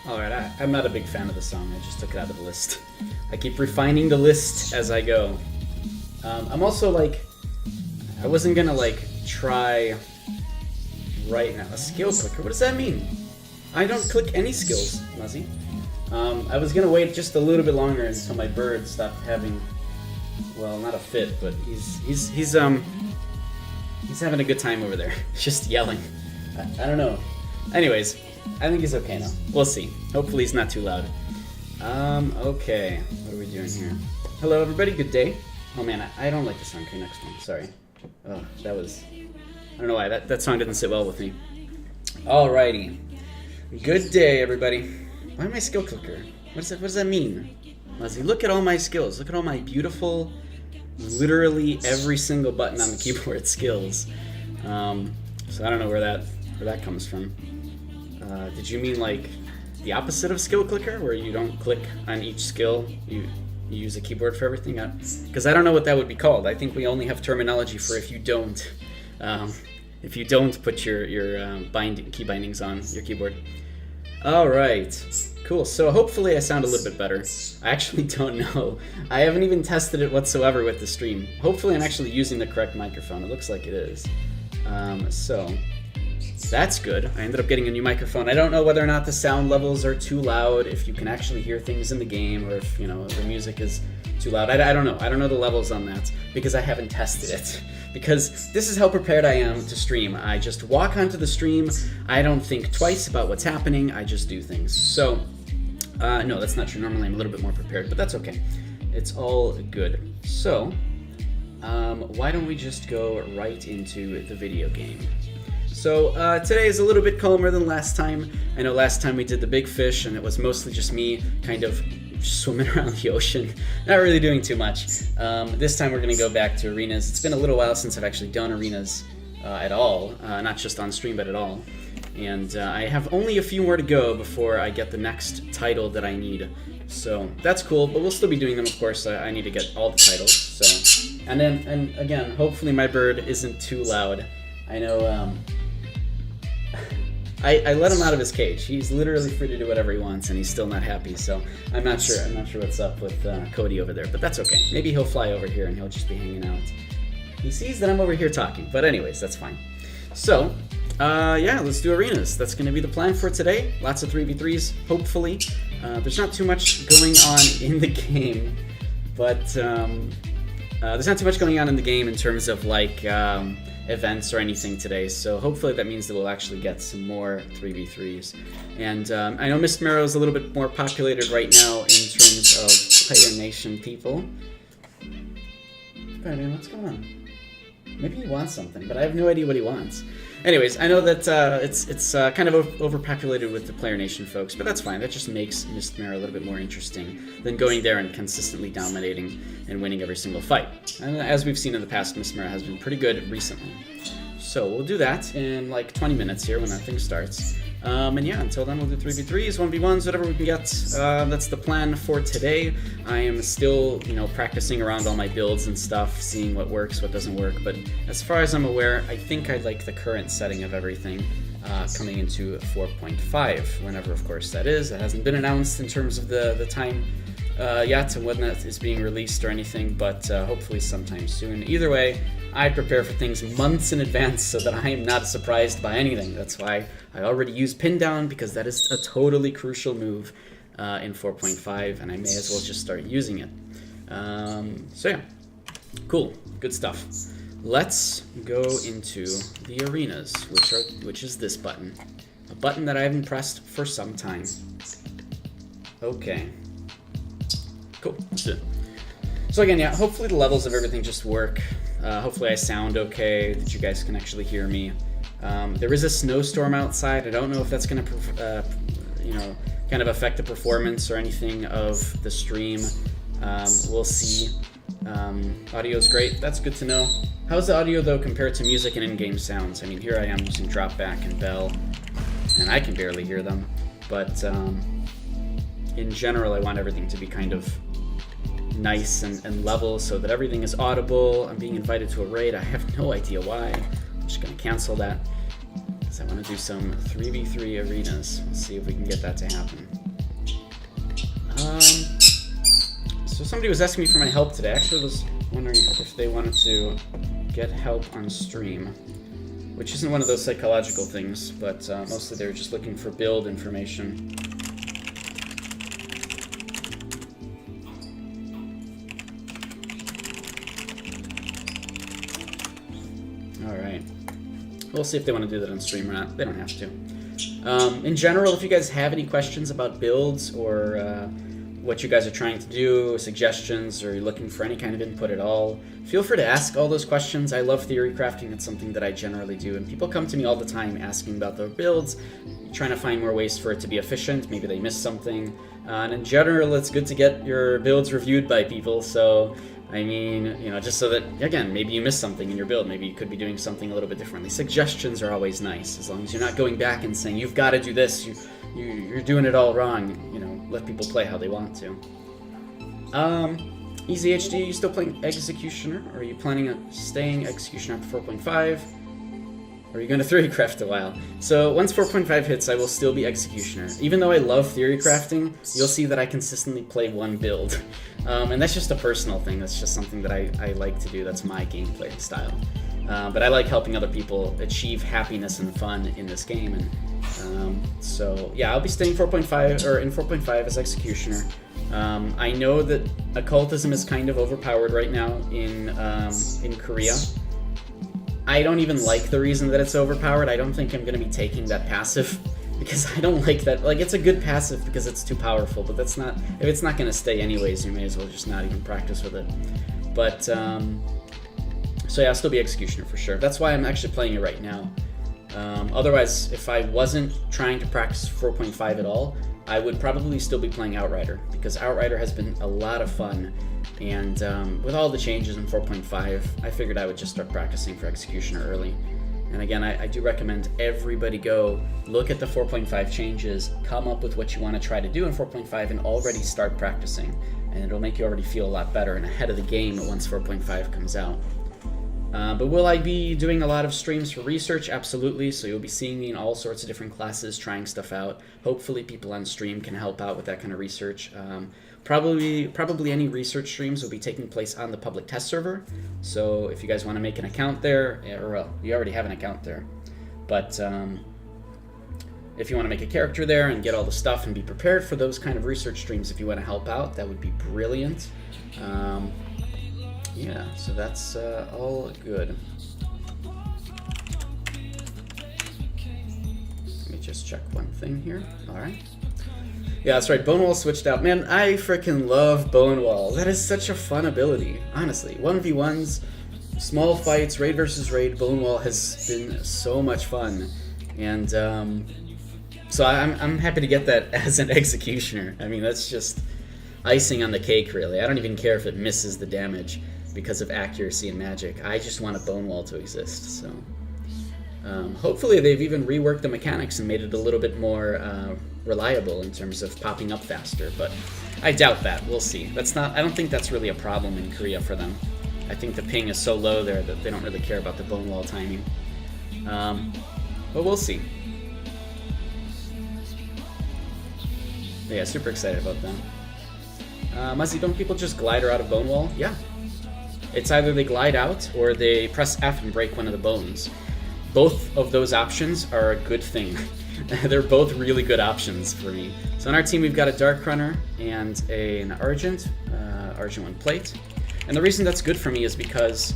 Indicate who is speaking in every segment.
Speaker 1: Alright, I'm not a big fan of the song. I just took it out of the list. I keep refining the list as I go. I'm also like, I wasn't gonna like try right now. A skill clicker? What does that mean? I don't click any skills, Muzzy. I was gonna wait just a little bit longer until my bird stopped having, well, not a fit, but he's having a good time over there, just yelling. I don't know. Anyways, I think he's okay now. We'll see. Hopefully he's not too loud. Okay. What are we doing here? Hello, everybody. Good day. Oh man, I don't like the song. Okay, next one. Sorry. Oh, that was. I don't know why that song didn't sit well with me. Alrighty. Good day, everybody. Why am I skill clicker? What does that mean? Leslie, look at all my skills. Look at all my beautiful, literally every single button on the keyboard skills. So I don't know where that comes from. Did you mean like the opposite of skill clicker, where you don't click on each skill? You use a keyboard for everything? Because I don't know what that would be called. I think we only have terminology for if you don't put your key bindings on your keyboard. All right, cool. So hopefully I sound a little bit better. I actually don't know. I haven't even tested it whatsoever with the stream. Hopefully I'm actually using the correct microphone. It looks like it is. So that's good. I ended up getting a new microphone. I don't know whether or not the sound levels are too loud, if you can actually hear things in the game, or if, the music is too loud. I don't know. I don't know the levels on that because I haven't tested it. Because this is how prepared I am to stream. I just walk onto the stream. I don't think twice about what's happening. I just do things. So, no, that's not true. Normally I'm a little bit more prepared, but that's okay. It's all good. So, why don't we just go right into the video game? So today is a little bit calmer than last time. I know last time we did the big fish and it was mostly just me kind of swimming around the ocean, not really doing too much. This time we're going to go back to arenas. It's been a little while since I've actually done arenas at all, not just on stream but at all. And I have only a few more to go before I get the next title that I need. So that's cool, but we'll still be doing them, of course. I need to get all the titles. So, and again, hopefully my bird isn't too loud. I know. I let him out of his cage. He's literally free to do whatever he wants, and he's still not happy. So I'm not sure. I'm not sure what's up with Cody over there, but that's okay. Maybe he'll fly over here and he'll just be hanging out. He sees that I'm over here talking, but anyways, that's fine. So, yeah, let's do arenas. That's going to be the plan for today. Lots of 3v3s, hopefully. There's not too much going on in the game, but there's not too much going on in the game in terms of like events or anything today, so hopefully that means that we'll actually get some more 3v3s. And I know Mist Marrow is a little bit more populated right now in terms of Player Nation people. Brandon, what's going on? Maybe he wants something, but I have no idea what he wants. Anyways, I know that it's kind of overpopulated with the Player Nation folks, but that's fine. That just makes Mist Marrow a little bit more interesting than going there and consistently dominating and winning every single fight. And as we've seen in the past, Mist Marrow has been pretty good recently. So we'll do that in like 20 minutes here when that thing starts. And yeah, until then we'll do 3v3s, 1v1s, whatever we can get. That's the plan for today. I am still, practicing around all my builds and stuff, seeing what works, what doesn't work. But as far as I'm aware, I think I like the current setting of everything coming into 4.5, whenever, of course, that is. It hasn't been announced in terms of the time yet and when that is being released or anything, but hopefully sometime soon. Either way, I prepare for things months in advance so that I am not surprised by anything. That's why I already use pin down, because that is a totally crucial move in 4.5, and I may as well just start using it. So yeah, cool, good stuff. Let's go into the arenas, which is this button. A button that I haven't pressed for some time. Okay. Cool, let's do it. So again, yeah, hopefully the levels of everything just work. Hopefully I sound okay, that you guys can actually hear me. There is a snowstorm outside. I don't know if that's going to, kind of affect the performance or anything of the stream. We'll see. Audio's great. That's good to know. How's the audio, though, compared to music and in-game sounds? I mean, here I am using Dropback and Bell, and I can barely hear them. But in general, I want everything to be kind of nice and level so that everything is audible. I'm being invited to a raid. I have no idea why. I'm just going to cancel that because I want to do some 3v3 arenas. Let's see if we can get that to happen. So somebody was asking me for my help today. I actually was wondering if they wanted to get help on stream, which isn't one of those psychological things, but mostly they were just looking for build information. Alright. We'll see if they want to do that on stream or not. They don't have to. In general, if you guys have any questions about builds or what you guys are trying to do, suggestions, or you're looking for any kind of input at all, feel free to ask all those questions. I love theory crafting. It's something that I generally do, and people come to me all the time asking about their builds, trying to find more ways for it to be efficient. Maybe they missed something. And in general, it's good to get your builds reviewed by people, so I mean, you know, just so that, again, maybe you missed something in your build. Maybe you could be doing something a little bit differently. Suggestions are always nice, as long as you're not going back and saying, you've got to do this, you're doing it all wrong. You know, let people play how they want to. Easy HD, are you still playing Executioner? Or are you planning on staying Executioner after 4.5? Or are you going to theory craft a while? So once 4.5 hits, I will still be Executioner. Even though I love theory crafting, you'll see that I consistently play one build. And that's just a personal thing. That's just something that I like to do. That's my gameplay style. But I like helping other people achieve happiness and fun in this game. And so yeah, I'll be staying 4.5 or in 4.5 as Executioner. I know that occultism is kind of overpowered right now in Korea. I don't even like the reason that it's overpowered. I don't think I'm going to be taking that passive because I don't like that. Like, it's a good passive because it's too powerful, but that's not, if it's not going to stay anyways, you may as well just not even practice with it. But so yeah, I'll still be Executioner for sure. That's why I'm actually playing it right now. Otherwise, if I wasn't trying to practice 4.5 at all, I would probably still be playing Outrider, because Outrider has been a lot of fun, and with all the changes in 4.5, I figured I would just start practicing for Executioner early. And again, I do recommend everybody go look at the 4.5 changes, come up with what you want to try to do in 4.5, and already start practicing, and it'll make you already feel a lot better and ahead of the game once 4.5 comes out. But will I be doing a lot of streams for research? Absolutely. So you'll be seeing me in all sorts of different classes, trying stuff out. Hopefully people on stream can help out with that kind of research. Probably any research streams will be taking place on the public test server. So if you guys want to make an account there, or well, you already have an account there. But if you want to make a character there and get all the stuff and be prepared for those kind of research streams, if you want to help out, that would be brilliant. Yeah, so that's all good. Let me just check one thing here. Alright. Yeah, that's right, Bonewall switched out. Man, I freaking love Bonewall. That is such a fun ability, honestly. 1v1s, small fights, raid versus raid, Bonewall has been so much fun. And so I'm happy to get that as an Executioner. I mean, that's just icing on the cake, really. I don't even care if it misses the damage because of accuracy and magic. I just want a Bonewall to exist. So hopefully they've even reworked the mechanics and made it a little bit more reliable in terms of popping up faster, but I doubt that. We'll see. I don't think that's really a problem in Korea for them. I think the ping is so low there that they don't really care about the Bonewall timing. But we'll see. But yeah, super excited about them. Muzzy, don't people just glider out of Bonewall? Yeah. It's either they glide out or they press F and break one of the bones. Both of those options are a good thing. They're both really good options for me. So on our team, we've got a Dark Runner and an Argent, Argent 1 plate. And the reason that's good for me is because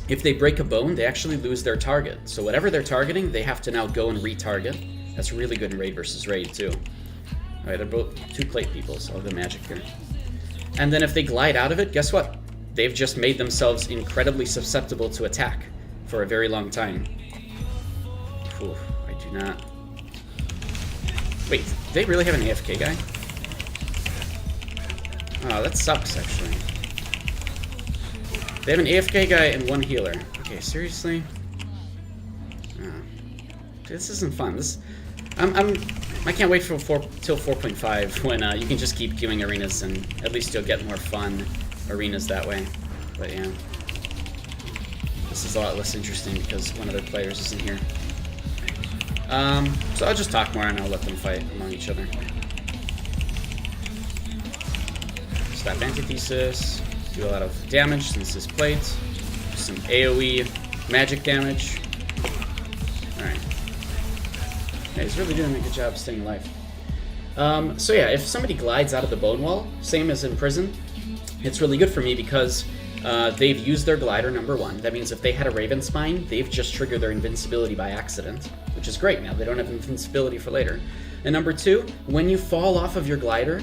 Speaker 1: if they break a bone, they actually lose their target. So whatever they're targeting, they have to now go and retarget. That's really good in raid versus raid too. All right, they're both 2 plate people, so I'll go magic here. And then if they glide out of it, guess what? They've just made themselves incredibly susceptible to attack for a very long time. Ooh, I do not... Wait, do they really have an AFK guy? Oh, that sucks, actually. They have an AFK guy and 1 healer. Okay, seriously? Oh. This isn't fun. I can't wait till 4.5 when you can just keep queuing arenas and at least you'll get more fun arenas that way. But yeah. This is a lot less interesting because one of their players isn't here. So I'll just talk more and I'll let them fight among each other. Staff Antithesis, do a lot of damage since this plate. Some AoE magic damage. Alright. Yeah, he's really doing a good job staying alive. So yeah, if somebody glides out of the Bone Wall, same as in Prison, it's really good for me because they've used their glider, number one. That means if they had a Raven Spine, they've just triggered their invincibility by accident, which is great now. They don't have invincibility for later. And number two, when you fall off of your glider,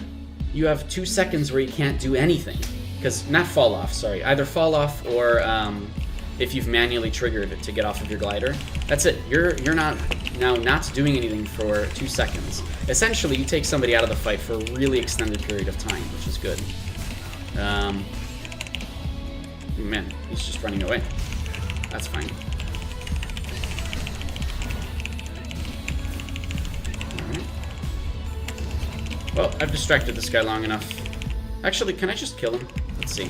Speaker 1: you have 2 seconds where you can't do anything. Because, not fall off, sorry. Either fall off or if you've manually triggered to get off of your glider. That's it. You're not doing anything for 2 seconds. Essentially, you take somebody out of the fight for a really extended period of time, which is good. Man, he's just running away. That's fine. Alright. Well, I've distracted this guy long enough. Actually, can I just kill him? Let's see.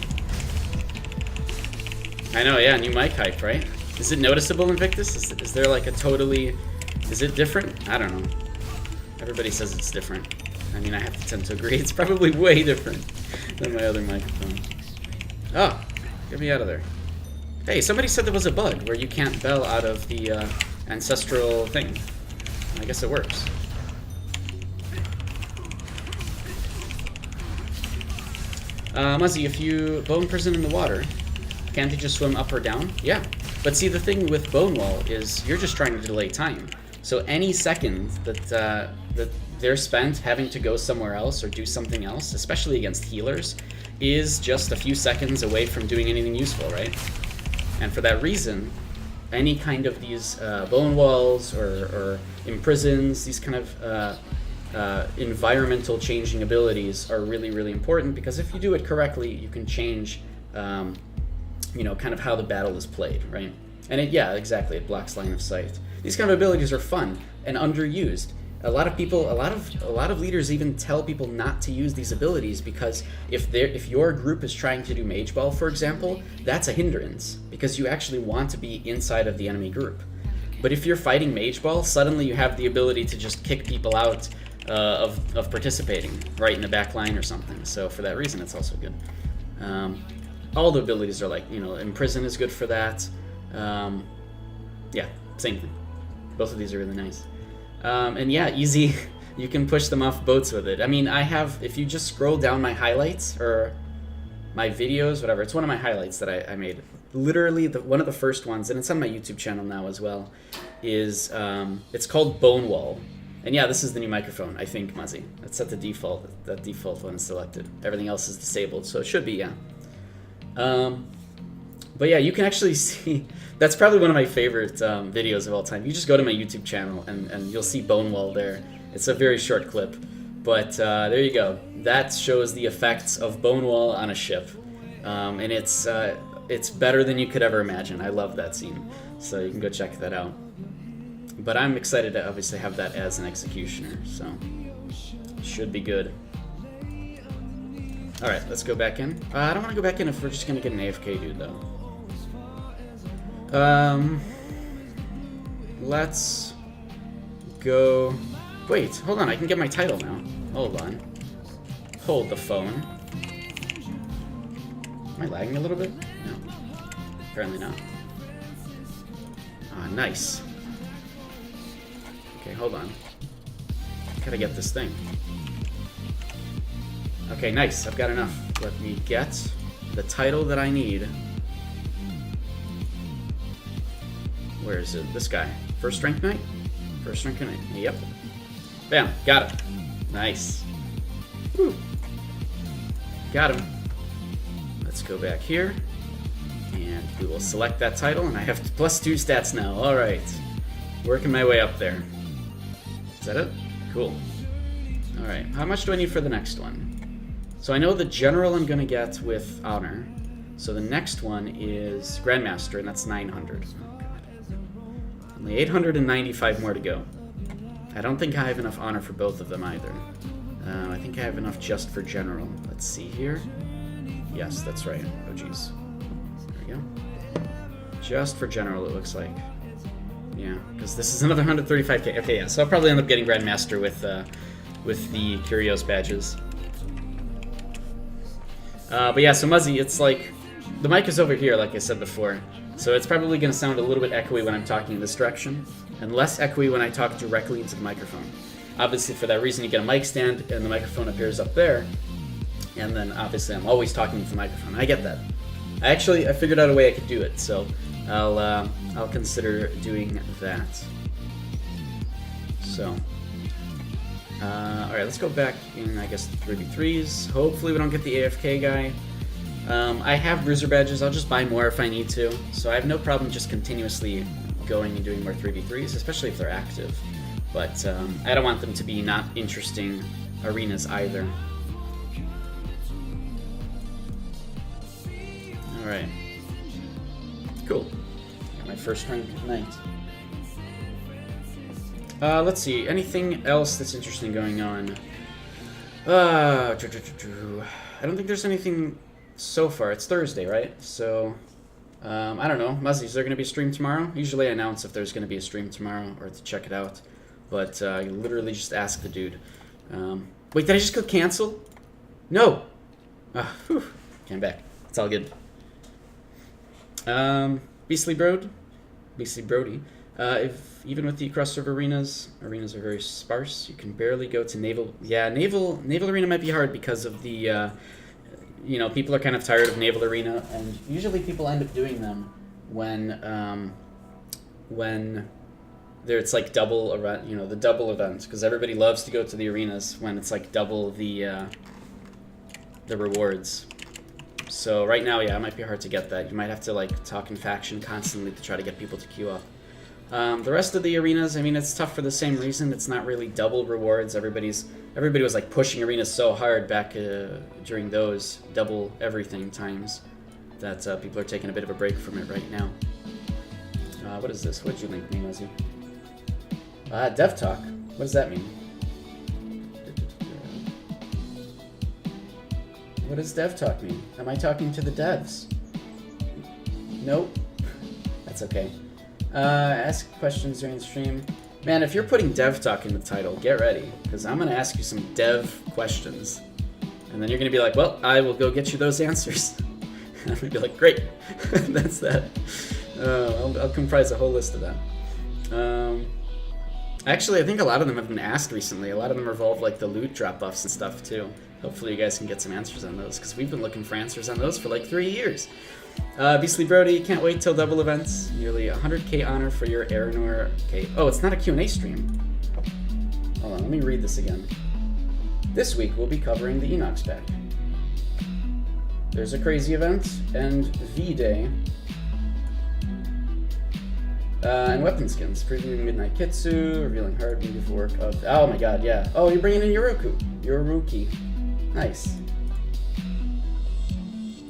Speaker 1: I know, yeah, new mic hype, right? Is it noticeable, Invictus? Is there like a totally... Is it different? I don't know. Everybody says it's different. I mean, I have to tend to agree. It's probably way different than my other microphone. Oh, get me out of there. Hey, somebody said there was a bug where you can't bell out of the ancestral thing. I guess it works. Muzzy, if you bone prison in the water, can't you just swim up or down? Yeah. But see, the thing with Bone Wall is you're just trying to delay time. So any second that they're spent having to go somewhere else or do something else, especially against healers, is just a few seconds away from doing anything useful, right? And for that reason, any kind of these Bone Walls or imprisons, these kind of environmental changing abilities are really, really important, because if you do it correctly, you can change kind of how the battle is played, right? And yeah, exactly, it blocks line of sight. These kind of abilities are fun and underused. A lot of people, a lot of leaders even tell people not to use these abilities because if your group is trying to do Mage Ball, for example, that's a hindrance because you actually want to be inside of the enemy group. But if you're fighting Mage Ball, suddenly you have the ability to just kick people out of participating right in the back line or something. So for that reason, it's also good. All the abilities are like, Imprison is good for that. Yeah, same thing. Both of these are really nice. And yeah, easy. You can push them off boats with it. I mean, if you just scroll down my highlights or my videos, whatever, it's one of my highlights that I made. Literally, one of the first ones, and it's on my YouTube channel now as well, is it's called Bone Wall. And yeah, this is the new microphone, I think, Muzzy. It's set to default. That default one is selected. Everything else is disabled, so it should be, yeah. But yeah, you can actually see, that's probably one of my favorite videos of all time. You just go to my YouTube channel and you'll see Bone Wall there. It's a very short clip, but there you go. That shows the effects of Bone Wall on a ship. And it's better than you could ever imagine. I love that scene, so you can go check that out. But I'm excited to obviously have that as an executioner, so should be good. Alright, let's go back in. I don't want to go back in if we're just going to get an AFK dude, though. Let's go... Wait, hold on, I can get my title now. Hold on. Hold the phone. Am I lagging a little bit? No. Apparently not. Ah, nice. Okay, hold on. Gotta get this thing. Okay, nice. I've got enough. Let me get the title that I need. Where is it? This guy. First Strength Knight? First Strength Knight. Yep. Bam. Got it. Nice. Woo. Got him. Let's go back here. And we will select that title. And I have +2 stats now. Alright. Working my way up there. Is that it? Cool. Alright. How much do I need for the next one? So I know the General I'm going to get with Honor. So the next one is Grandmaster, and that's 900. Oh, God. Only 895 more to go. I don't think I have enough Honor for both of them either. I think I have enough just for General. Let's see here. Yes, that's right. Oh, jeez. There we go. Just for General, it looks like. Yeah, because this is another 135k. Okay, yeah, so I'll probably end up getting Grandmaster with the Curios badges. But yeah, so Muzzy, it's like the mic is over here, like I said before. So it's probably going to sound a little bit echoey when I'm talking in this direction, and less echoey when I talk directly into the microphone. Obviously, for that reason, you get a mic stand, and the microphone appears up there. And then, obviously, I'm always talking into the microphone. I get that. I figured out a way I could do it, so I'll consider doing that. So, all right, let's go back in, I guess, 3v3s. Hopefully, we don't get the AFK guy. I have bruiser badges. I'll just buy more if I need to. So I have no problem just continuously going and doing more 3v3s, especially if they're active. But I don't want them to be not interesting arenas either. Alright. Cool. Got my first rank night. Let's see. Anything else that's interesting going on? I don't think there's anything so far. It's Thursday, right? So, I don't know. Muzzy, is there going to be a stream tomorrow? Usually I announce if there's going to be a stream tomorrow or to check it out. But you literally just ask the dude. Wait, did I just click cancel? No! Came back. It's all good. Beastly Brody. Even with the cross-server arenas are very sparse. You can barely go to Naval. Yeah, Naval Arena might be hard because of the, people are kind of tired of Naval Arena, and usually people end up doing them when it's like double event, the double event, because everybody loves to go to the arenas when it's like double the rewards. So right now, yeah, it might be hard to get that. You might have to like talk in faction constantly to try to get people to queue up. The rest of the arenas, I mean, it's tough for the same reason. It's not really double rewards. Everybody was like pushing arenas so hard back during those double everything times that people are taking a bit of a break from it right now. What is this? What did you link me, Muzzy? Dev Talk. What does that mean? What does Dev Talk mean? Am I talking to the devs? Nope. That's okay. Ask questions during the stream. Man, if you're putting Dev Talk in the title, get ready, because I'm going to ask you some dev questions. And then you're going to be like, well, I will go get you those answers. And I'm going to be like, great. That's that. I'll comprise a whole list of that. Actually, I think a lot of them have been asked recently. A lot of them revolve like the loot drop-offs and stuff, too. Hopefully you guys can get some answers on those, because we've been looking for answers on those for like 3 years. Beastly Brody, can't wait till double events. Nearly 100k honor for your Aranor. Okay. Oh, it's not a Q&A stream. Hold on, let me read this again. This week we'll be covering the Enox pack. There's a crazy event and V-Day. And weapon skins. Previewing Midnight Kitsu, revealing hard beautiful work of. Oh my god, yeah. Oh, you're bringing in Yoruki. Nice.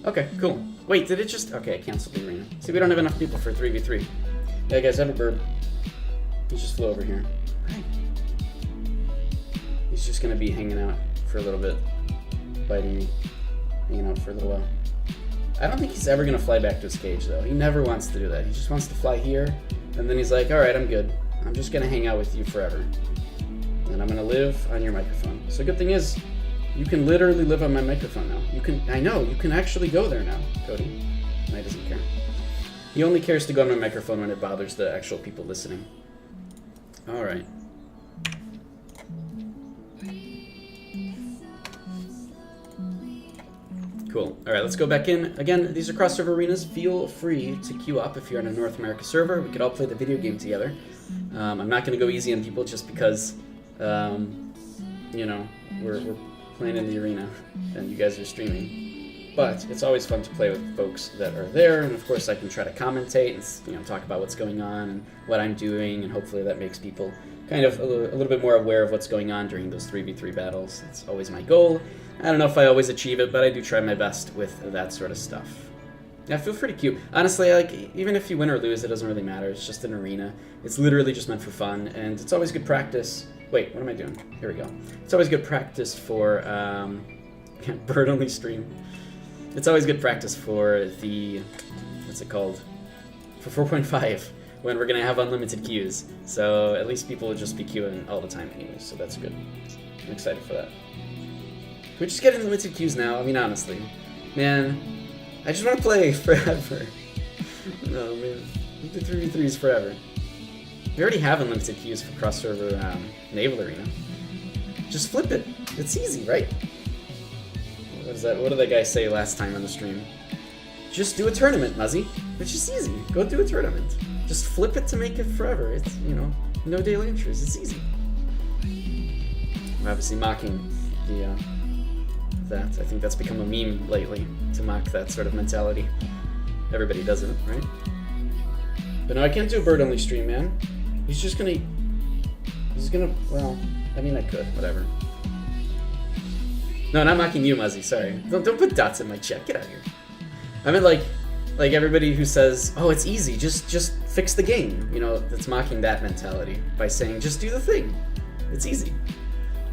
Speaker 1: Okay, cool. Wait, did it just... Okay, I canceled the arena. See, we don't have enough people for 3v3. Yeah, guys, I have a bird. He just flew over here. Hi. He's just gonna be hanging out for a little bit. Biting me. Hanging out for a little while. I don't think he's ever gonna fly back to his cage, though. He never wants to do that. He just wants to fly here, and then he's like, alright, I'm good. I'm just gonna hang out with you forever. And I'm gonna live on your microphone. So good thing is, you can literally live on my microphone now. I know, you can actually go there now, Cody. No, he doesn't care. He only cares to go on my microphone when it bothers the actual people listening. Alright. Cool. Alright, let's go back in. Again, these are cross-server arenas. Feel free to queue up if you're on a North America server. We could all play the video game together. I'm not going to go easy on people just because, we're playing in the arena and you guys are streaming. But it's always fun to play with folks that are there, and of course I can try to commentate and talk about what's going on and what I'm doing, and hopefully that makes people kind of a little bit more aware of what's going on during those 3v3 battles. That's always my goal. I don't know if I always achieve it, but I do try my best with that sort of stuff. Yeah, I feel pretty cute. Honestly, even if you win or lose, it doesn't really matter. It's just an arena. It's literally just meant for fun, and it's always good practice. Wait, what am I doing? Here we go. It's always good practice for, bird only stream. It's always good practice for the, what's it called? For 4.5, when we're going to have unlimited queues. So at least people will just be queuing all the time anyway, so that's good. I'm excited for that. Can we just get unlimited queues now? I mean, honestly. Man, I just want to play forever. No, man. The 3v3s forever. We already have unlimited queues for cross-server Naval Arena. Just flip it. It's easy, right? What is that? What did that guy say last time on the stream? Just do a tournament, Muzzy. It's just easy. Go do a tournament. Just flip it to make it forever. It's, you know, no daily entries. It's easy. I'm obviously mocking the that. I think that's become a meme lately, to mock that sort of mentality. Everybody does it, right? But no, I can't do a bird-only stream, man. He's gonna, well, I mean, I could, whatever. No, not mocking you, Muzzy, sorry. Don't put dots in my chat, get out of here. I mean, like everybody who says, oh, it's easy, just fix the game. You know, that's mocking that mentality by saying, just do the thing. It's easy.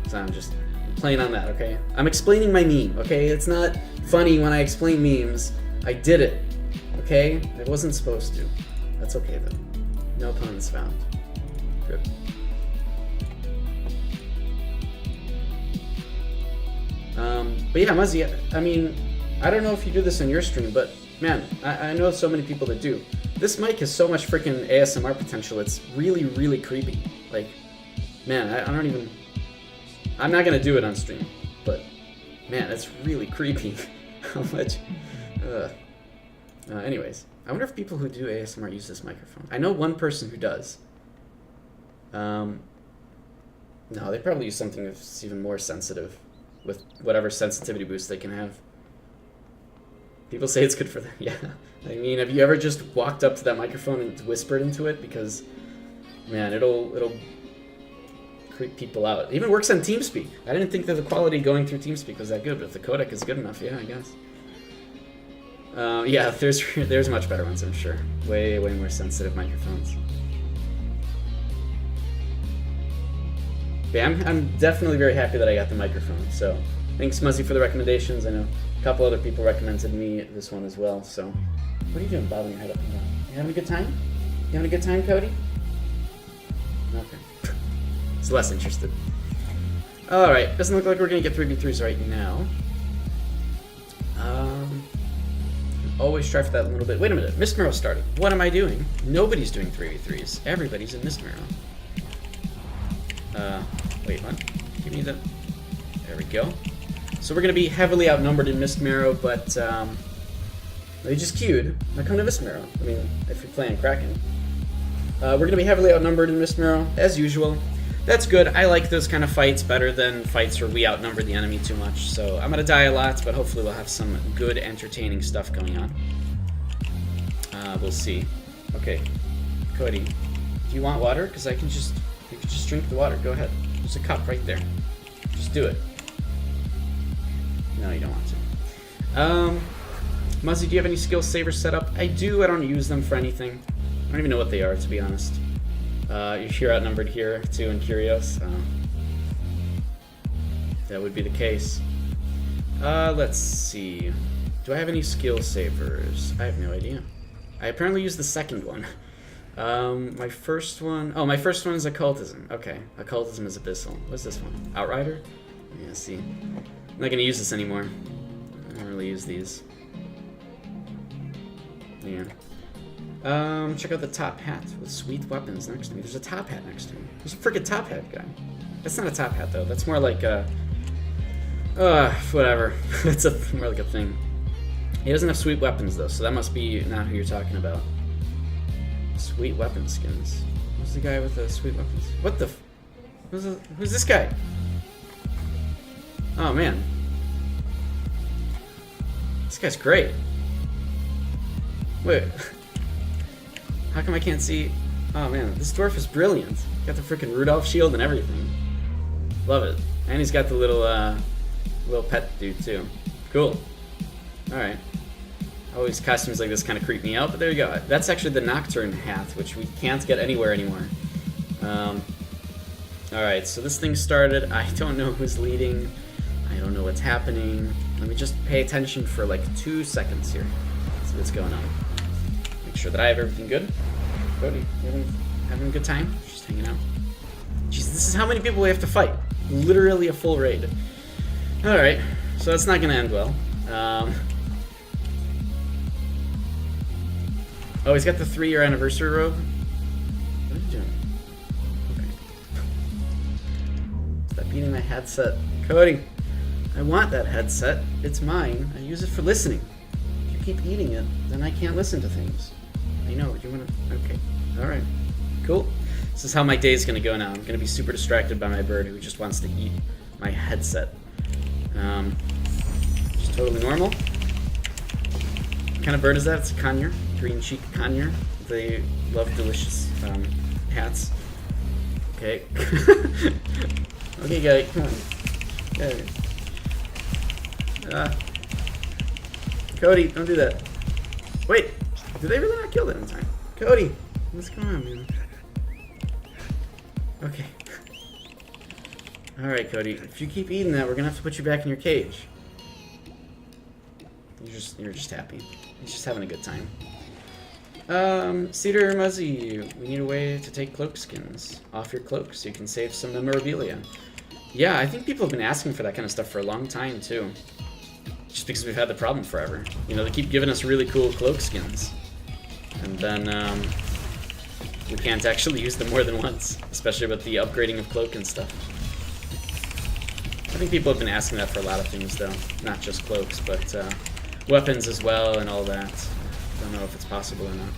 Speaker 1: So I'm just playing on that, okay? I'm explaining my meme, okay? It's not funny when I explain memes. I did it, okay? I wasn't supposed to. That's okay, though. No puns found. Good. But yeah, Muzzy, I mean, I don't know if you do this on your stream, but man, I know so many people that do. This mic has so much freaking ASMR potential, it's really, really creepy. Like, man, I don't even... I'm not gonna do it on stream, but man, it's really creepy how much... anyways, I wonder if people who do ASMR use this microphone. I know one person who does. No, they probably use something that's even more sensitive with whatever sensitivity boost they can have. People say it's good for them. Yeah. I mean, have you ever just walked up to that microphone and whispered into it? Because, man, it'll creep people out. It even works on TeamSpeak. I didn't think that the quality going through TeamSpeak was that good, but if the codec is good enough, yeah, I guess. Yeah, there's much better ones, I'm sure. Way more sensitive microphones. But yeah, I'm definitely very happy that I got the microphone. So thanks, Muzzy, for the recommendations. I know a couple other people recommended me this one as well. So what are you doing, bobbing your head up and down? You having a good time? You having a good time, Cody? Okay. It's less interested. All right, doesn't look like we're gonna get 3v3s right now. Always try for that a little bit. Wait a minute, Mist Marrow started. What am I doing? Nobody's doing 3v3s. Everybody's in Mist Marrow. Wait, what? Give me the... There we go. So we're gonna be heavily outnumbered in Mist Marrow, but they just queued. Now come to Mist Marrow. I mean, if you're playing Kraken. We're gonna be heavily outnumbered in Mist Marrow, as usual. That's good. I like those kind of fights better than fights where we outnumber the enemy too much. So I'm gonna die a lot, but hopefully we'll have some good, entertaining stuff going on. We'll see. Okay, Cody, do you want water? Because you can just drink the water. Go ahead. There's a cup right there. Just do it. No, you don't want to. Muzzy, do you have any skill savers set up? I do. I don't use them for anything. I don't even know what they are, to be honest. You're here outnumbered here, too, and Curios. That would be the case. Let's see. Do I have any skill savers? I have no idea. I apparently used the second one. My first one... Oh, my first one is Occultism. Okay. Occultism is Abyssal. What's this one? Outrider? Yeah, see. I'm not going to use this anymore. I don't really use these. Yeah. Check out the top hat with sweet weapons next to me. There's a top hat next to me. There's a freaking top hat guy. That's not a top hat, though. That's more like a... whatever. It's more like a thing. He doesn't have sweet weapons, though, so that must be not who you're talking about. Sweet weapon skins. Who's the guy with the sweet weapons? What the... Who's this guy? Oh, man. This guy's great. Wait. How come I can't see... Oh, man. This dwarf is brilliant. Got the freaking Rudolph shield and everything. Love it. And he's got the little pet dude, too. Cool. Alright. Always costumes like this kind of creep me out, but there you go. That's actually the Nocturne hat, which we can't get anywhere anymore. Alright, so this thing started. I don't know who's leading. I don't know what's happening. Let me just pay attention for like 2 seconds here. See what's going on. Make sure that I have everything good. Cody, you having a good time? Just hanging out. Jeez, this is how many people we have to fight. Literally a full raid. Alright, so that's not going to end well. Oh, he's got the 3-year anniversary robe? What are you doing? Okay. Stop eating my headset. Cody, I want that headset. It's mine. I use it for listening. If you keep eating it, then I can't listen to things. I know. You want to... Okay. Alright. Cool. This is how my day's going to go now. I'm going to be super distracted by my bird who just wants to eat my headset. Just totally normal. What kind of bird is that? It's a conure. Green cheek conure. They love delicious hats. Okay. Okay, guy. Come on. Okay. Cody, don't do that. Wait. Did they really not kill that in time? Cody, what's going on, man? Okay. Alright, Cody. If you keep eating that, we're gonna have to put you back in your cage. You're just happy. He's just having a good time. Cedar Muzzy, we need a way to take cloak skins off your cloak so you can save some memorabilia. Yeah, I think people have been asking for that kind of stuff for a long time, too. Just because we've had the problem forever. You know, they keep giving us really cool cloak skins. And then, we can't actually use them more than once. Especially with the upgrading of cloak and stuff. I think people have been asking that for a lot of things, though. Not just cloaks, but, weapons as well and all that. Don't know if it's possible or not.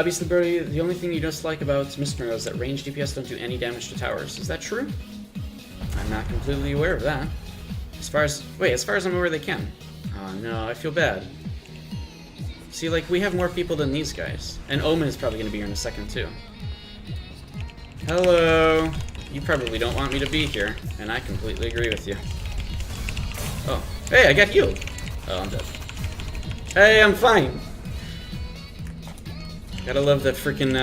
Speaker 1: Beast of the Birdie, the only thing you dislike about Mist Mirror is that range DPS don't do any damage to towers. Is that true? I'm not completely aware of that. As far as I'm aware, they can. Oh no, I feel bad. See, like, we have more people than these guys. And Omen is probably going to be here in a second, too. Hello! You probably don't want me to be here, and I completely agree with you. Oh. Hey, I got healed! Oh, I'm dead. Hey, I'm fine! Gotta love that freaking,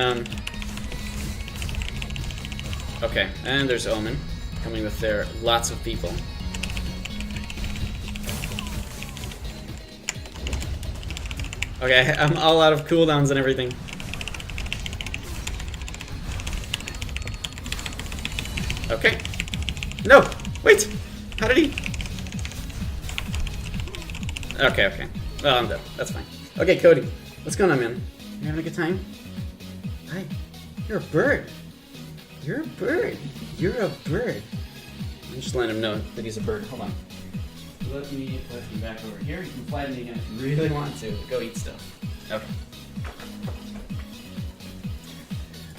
Speaker 1: Okay, and there's Omen, coming with their lots of people. Okay, I'm all out of cooldowns and everything. Okay. No! Wait! How did he... Okay. Oh, I'm dead. That's fine. Okay, Cody. What's going on, man? You having a good time? Hi. You're a bird. You're a bird. You're a bird. I'm just letting him know that he's a bird. Hold on. Let me put you back over here. You can fly to me again if you really want to. Go eat stuff. Okay.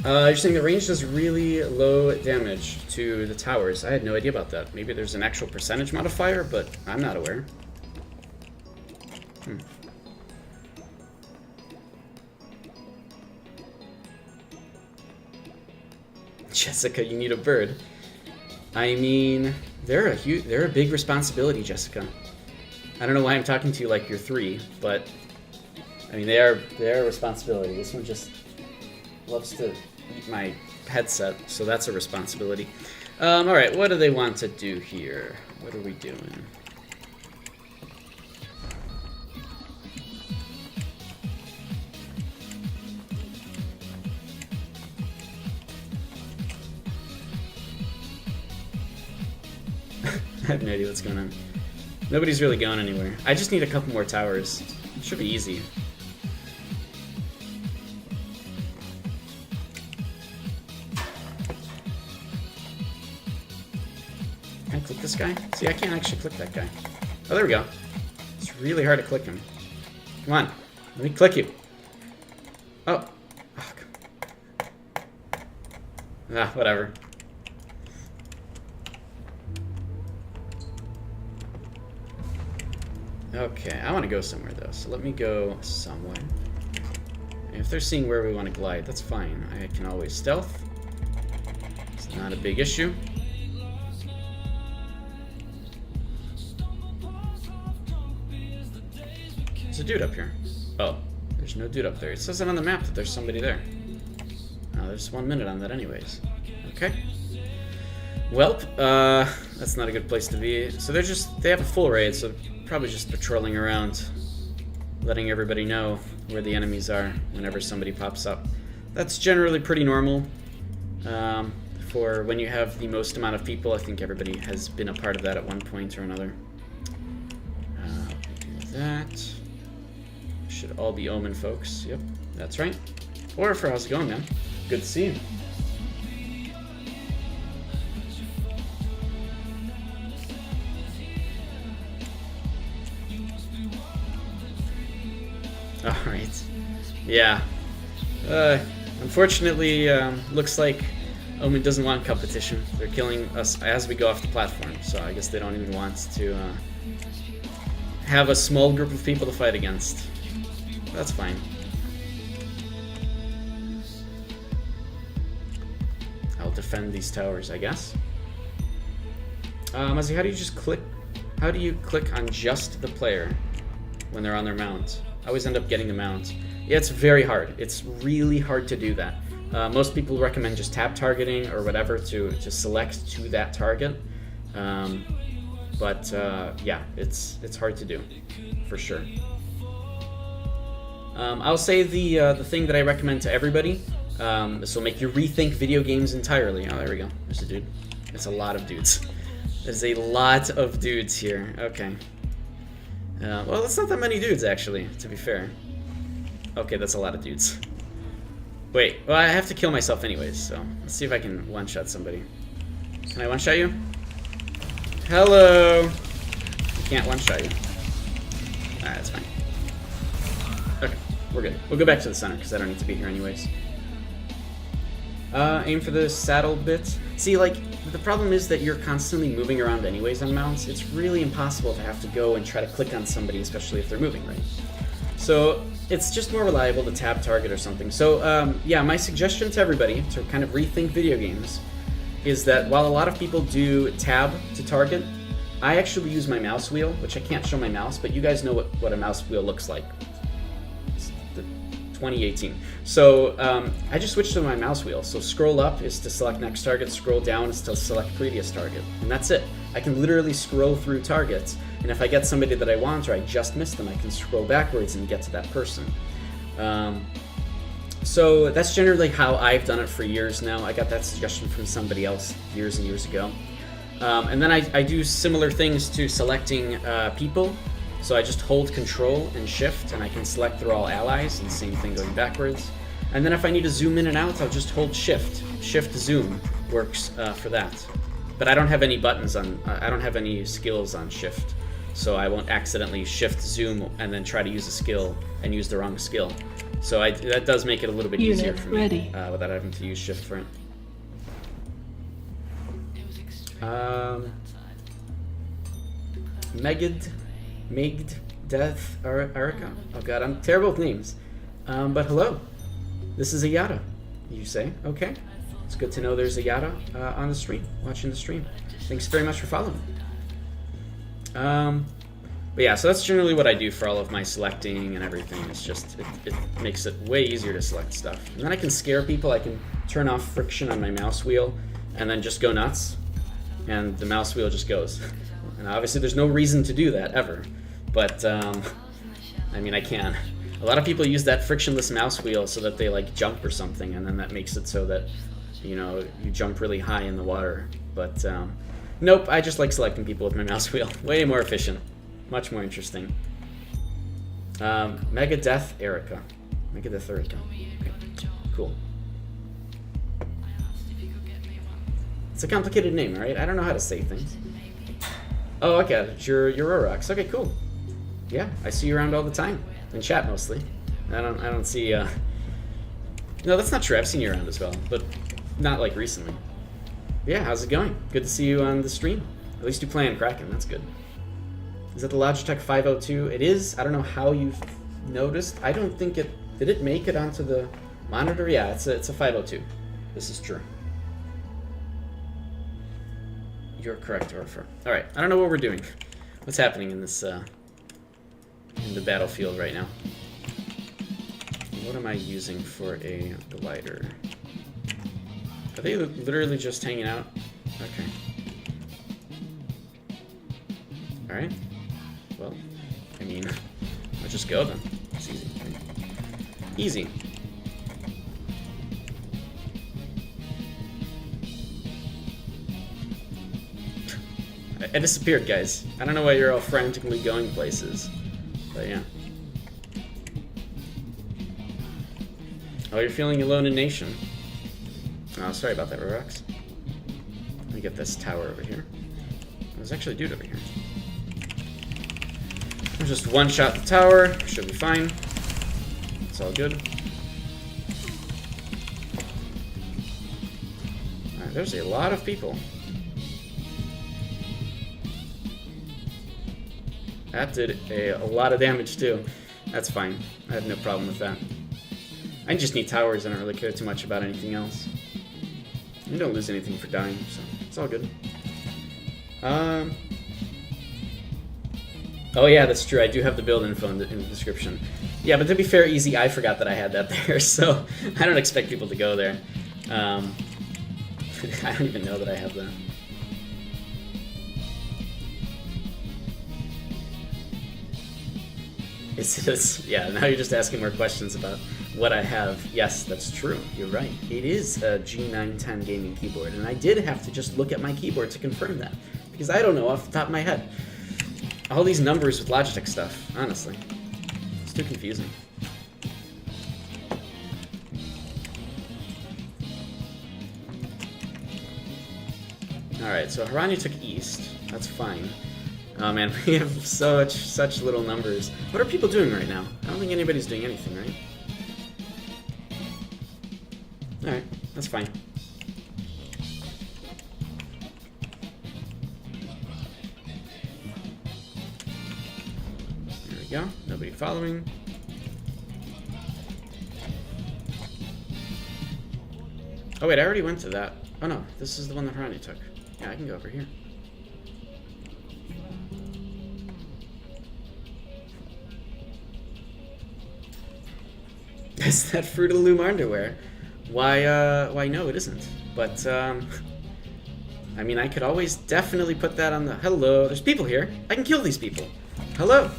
Speaker 1: You're saying the range does really low damage to the towers. I had no idea about that. Maybe there's an actual percentage modifier, but I'm not aware. Jessica, you need a bird. I mean, they're a big responsibility, Jessica. I don't know why I'm talking to you like you're 3, but I mean they're a responsibility. This one just loves to eat my headset, so that's a responsibility. All right, what do they want to do here? What are we doing? I have no idea what's going on. Nobody's really going anywhere. I just need a couple more towers. It should be easy. Can I click this guy? See, I can't actually click that guy. Oh, there we go. It's really hard to click him. Come on. Let me click you. Oh. Ah, whatever. Okay, I want to go somewhere though, so let me go somewhere. And if they're seeing where we want to glide, that's fine. I can always stealth. It's not a big issue. There's a dude up here. Oh, there's no dude up there. It says it on the map that there's somebody there. Oh, there's 1 minute on that anyways. Okay. Welp, that's not a good place to be. So they have a full raid, so probably just patrolling around, letting everybody know where the enemies are whenever somebody pops up. That's generally pretty normal. for when you have the most amount of people. I think everybody has been a part of that at one point or another. That should all be Omen folks. Yep, that's right. Orifer, how's it going, man? Good to see you. All right. Yeah. Unfortunately, looks like Omen doesn't want competition. They're killing us as we go off the platform, so I guess they don't even want to have a small group of people to fight against. That's fine. I'll defend these towers, I guess. Muzzy, how do you just click? How do you click on just the player when they're on their mount? I always end up getting the mount. Yeah, it's very hard. It's really hard to do that. Most people recommend just tab targeting or whatever to select to that target. Yeah, it's hard to do, for sure. I'll say the thing that I recommend to everybody. This will make you rethink video games entirely. Oh, there we go. There's a dude. It's a lot of dudes. There's a lot of dudes here. Okay. Well, that's not that many dudes, actually, to be fair. Okay, that's a lot of dudes. Wait, well, I have to kill myself anyways, so let's see if I can one-shot somebody. Can I one-shot you? Hello! I can't one-shot you. Alright, that's fine. Okay, we're good. We'll go back to the center, because I don't need to be here anyways. Aim for the saddle bit. See, like, the problem is that you're constantly moving around anyways on mounts. It's really impossible to have to go and try to click on somebody, especially if they're moving, right? So it's just more reliable to tab target or something. So yeah, my suggestion to everybody to kind of rethink video games is that while a lot of people do tab to target, I actually use my mouse wheel, which I can't show my mouse, but you guys know what a mouse wheel looks like. It's the 2018. So I just switched to my mouse wheel. So scroll up is to select next target, scroll down is to select previous target, and that's it. I can literally scroll through targets, and if I get somebody that I want or I just missed them, I can scroll backwards and get to that person. So that's generally how I've done it for years now. I got that suggestion from somebody else years and years ago. And then I do similar things to selecting people. So I just hold Control and Shift, and I can select through all allies, and same thing going backwards. And then if I need to zoom in and out, I'll just hold Shift. Shift Zoom works for that. But I don't have any buttons on, I don't have any skills on Shift. So I won't accidentally Shift Zoom and then try to use a skill and use the wrong skill. So that does make it a little bit easier for me without having to use Shift for it. Megd, Death, Erica. Oh god, I'm terrible with names. But hello. This is a Yada, you say. Okay. It's good to know there's a Yada on the stream, watching the stream. Thanks very much for following. But yeah, so that's generally what I do for all of my selecting and everything. It's just, it makes it way easier to select stuff. And then I can scare people. I can turn off friction on my mouse wheel and then just go nuts. And the mouse wheel just goes. And obviously there's no reason to do that, ever. But, I mean, I can. A lot of people use that frictionless mouse wheel so that they, like, jump or something, and then that makes it so that, you know, you jump really high in the water. But, nope, I just like selecting people with my mouse wheel. Way more efficient. Much more interesting. Megadeth Erica. Megadeth Erica. Okay, cool. It's a complicated name, right? I don't know how to say things. Oh, okay. You're Rorox. Okay, cool. Yeah, I see you around all the time. In chat mostly. I don't see No, that's not true. I've seen you around as well, but not like recently. Yeah, how's it going? Good to see you on the stream. At least you play on Kraken, that's good. Is that the Logitech 502? It is. I don't know how you've noticed. I don't think it did it make it onto the monitor? Yeah, it's a 502. This is true. You're correct, Orfer. Alright, I don't know what we're doing. What's happening in this in the battlefield right now? What am I using for a glider? Are they literally just hanging out? Okay. Alright. Well, I mean, let's just go then. It's easy. Easy. I disappeared, guys. I don't know why you're all frantically going places. But yeah. Oh, you're feeling alone in nation. Oh, sorry about that, Rorax. Let me get this tower over here. There's actually a dude over here. I'll just one-shot the tower. Should be fine. It's all good. Alright, there's a lot of people. That did a lot of damage too. That's fine. I have no problem with that. I just need towers. I don't really care too much about anything else. You don't lose anything for dying, so it's all good. Oh yeah, that's true. I do have the build info in the description. Yeah, but to be fair, Easy, I forgot that I had that there, so I don't expect people to go there. I don't even know that I have that. Yeah, now you're just asking more questions about what I have. Yes, that's true. You're right. It is a G910 gaming keyboard, and I did have to just look at my keyboard to confirm that, because I don't know off the top of my head. All these numbers with Logitech stuff, honestly. It's too confusing. Alright, so Harani took east. That's fine. Oh man, we have such little numbers. What are people doing right now? I don't think anybody's doing anything, right? Alright, that's fine. There we go. Nobody following. Oh wait, I already went to that. Oh no, this is the one that Harani took. Yeah, I can go over here. Is that Fruit of the Loom underwear? Why no, it isn't. But, I mean, I could always definitely put that on the... Hello, there's people here. I can kill these people. Hello.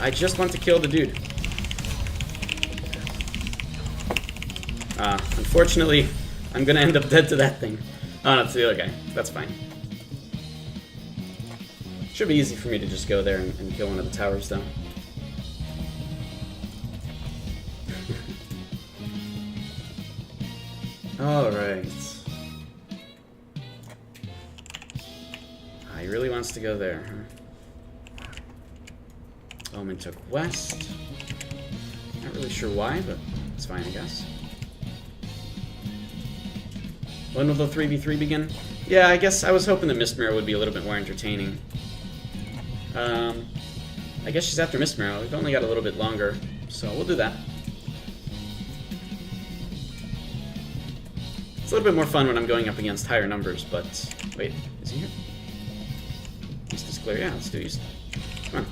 Speaker 1: I just want to kill the dude. Unfortunately, I'm gonna end up dead to that thing. Oh, no, it's the other guy. That's fine. Should be easy for me to just go there and kill one of the towers, though. Alright. He really wants to go there, huh? Omen took west. Not really sure why, but it's fine, I guess. When will the 3v3 begin? Yeah, I guess I was hoping that Mist Mirror would be a little bit more entertaining. I guess she's after Mist Mirror. We've only got a little bit longer, so we'll do that. It's a little bit more fun when I'm going up against higher numbers, but... Wait, is he here? East is clear. Yeah, let's do East. Come on.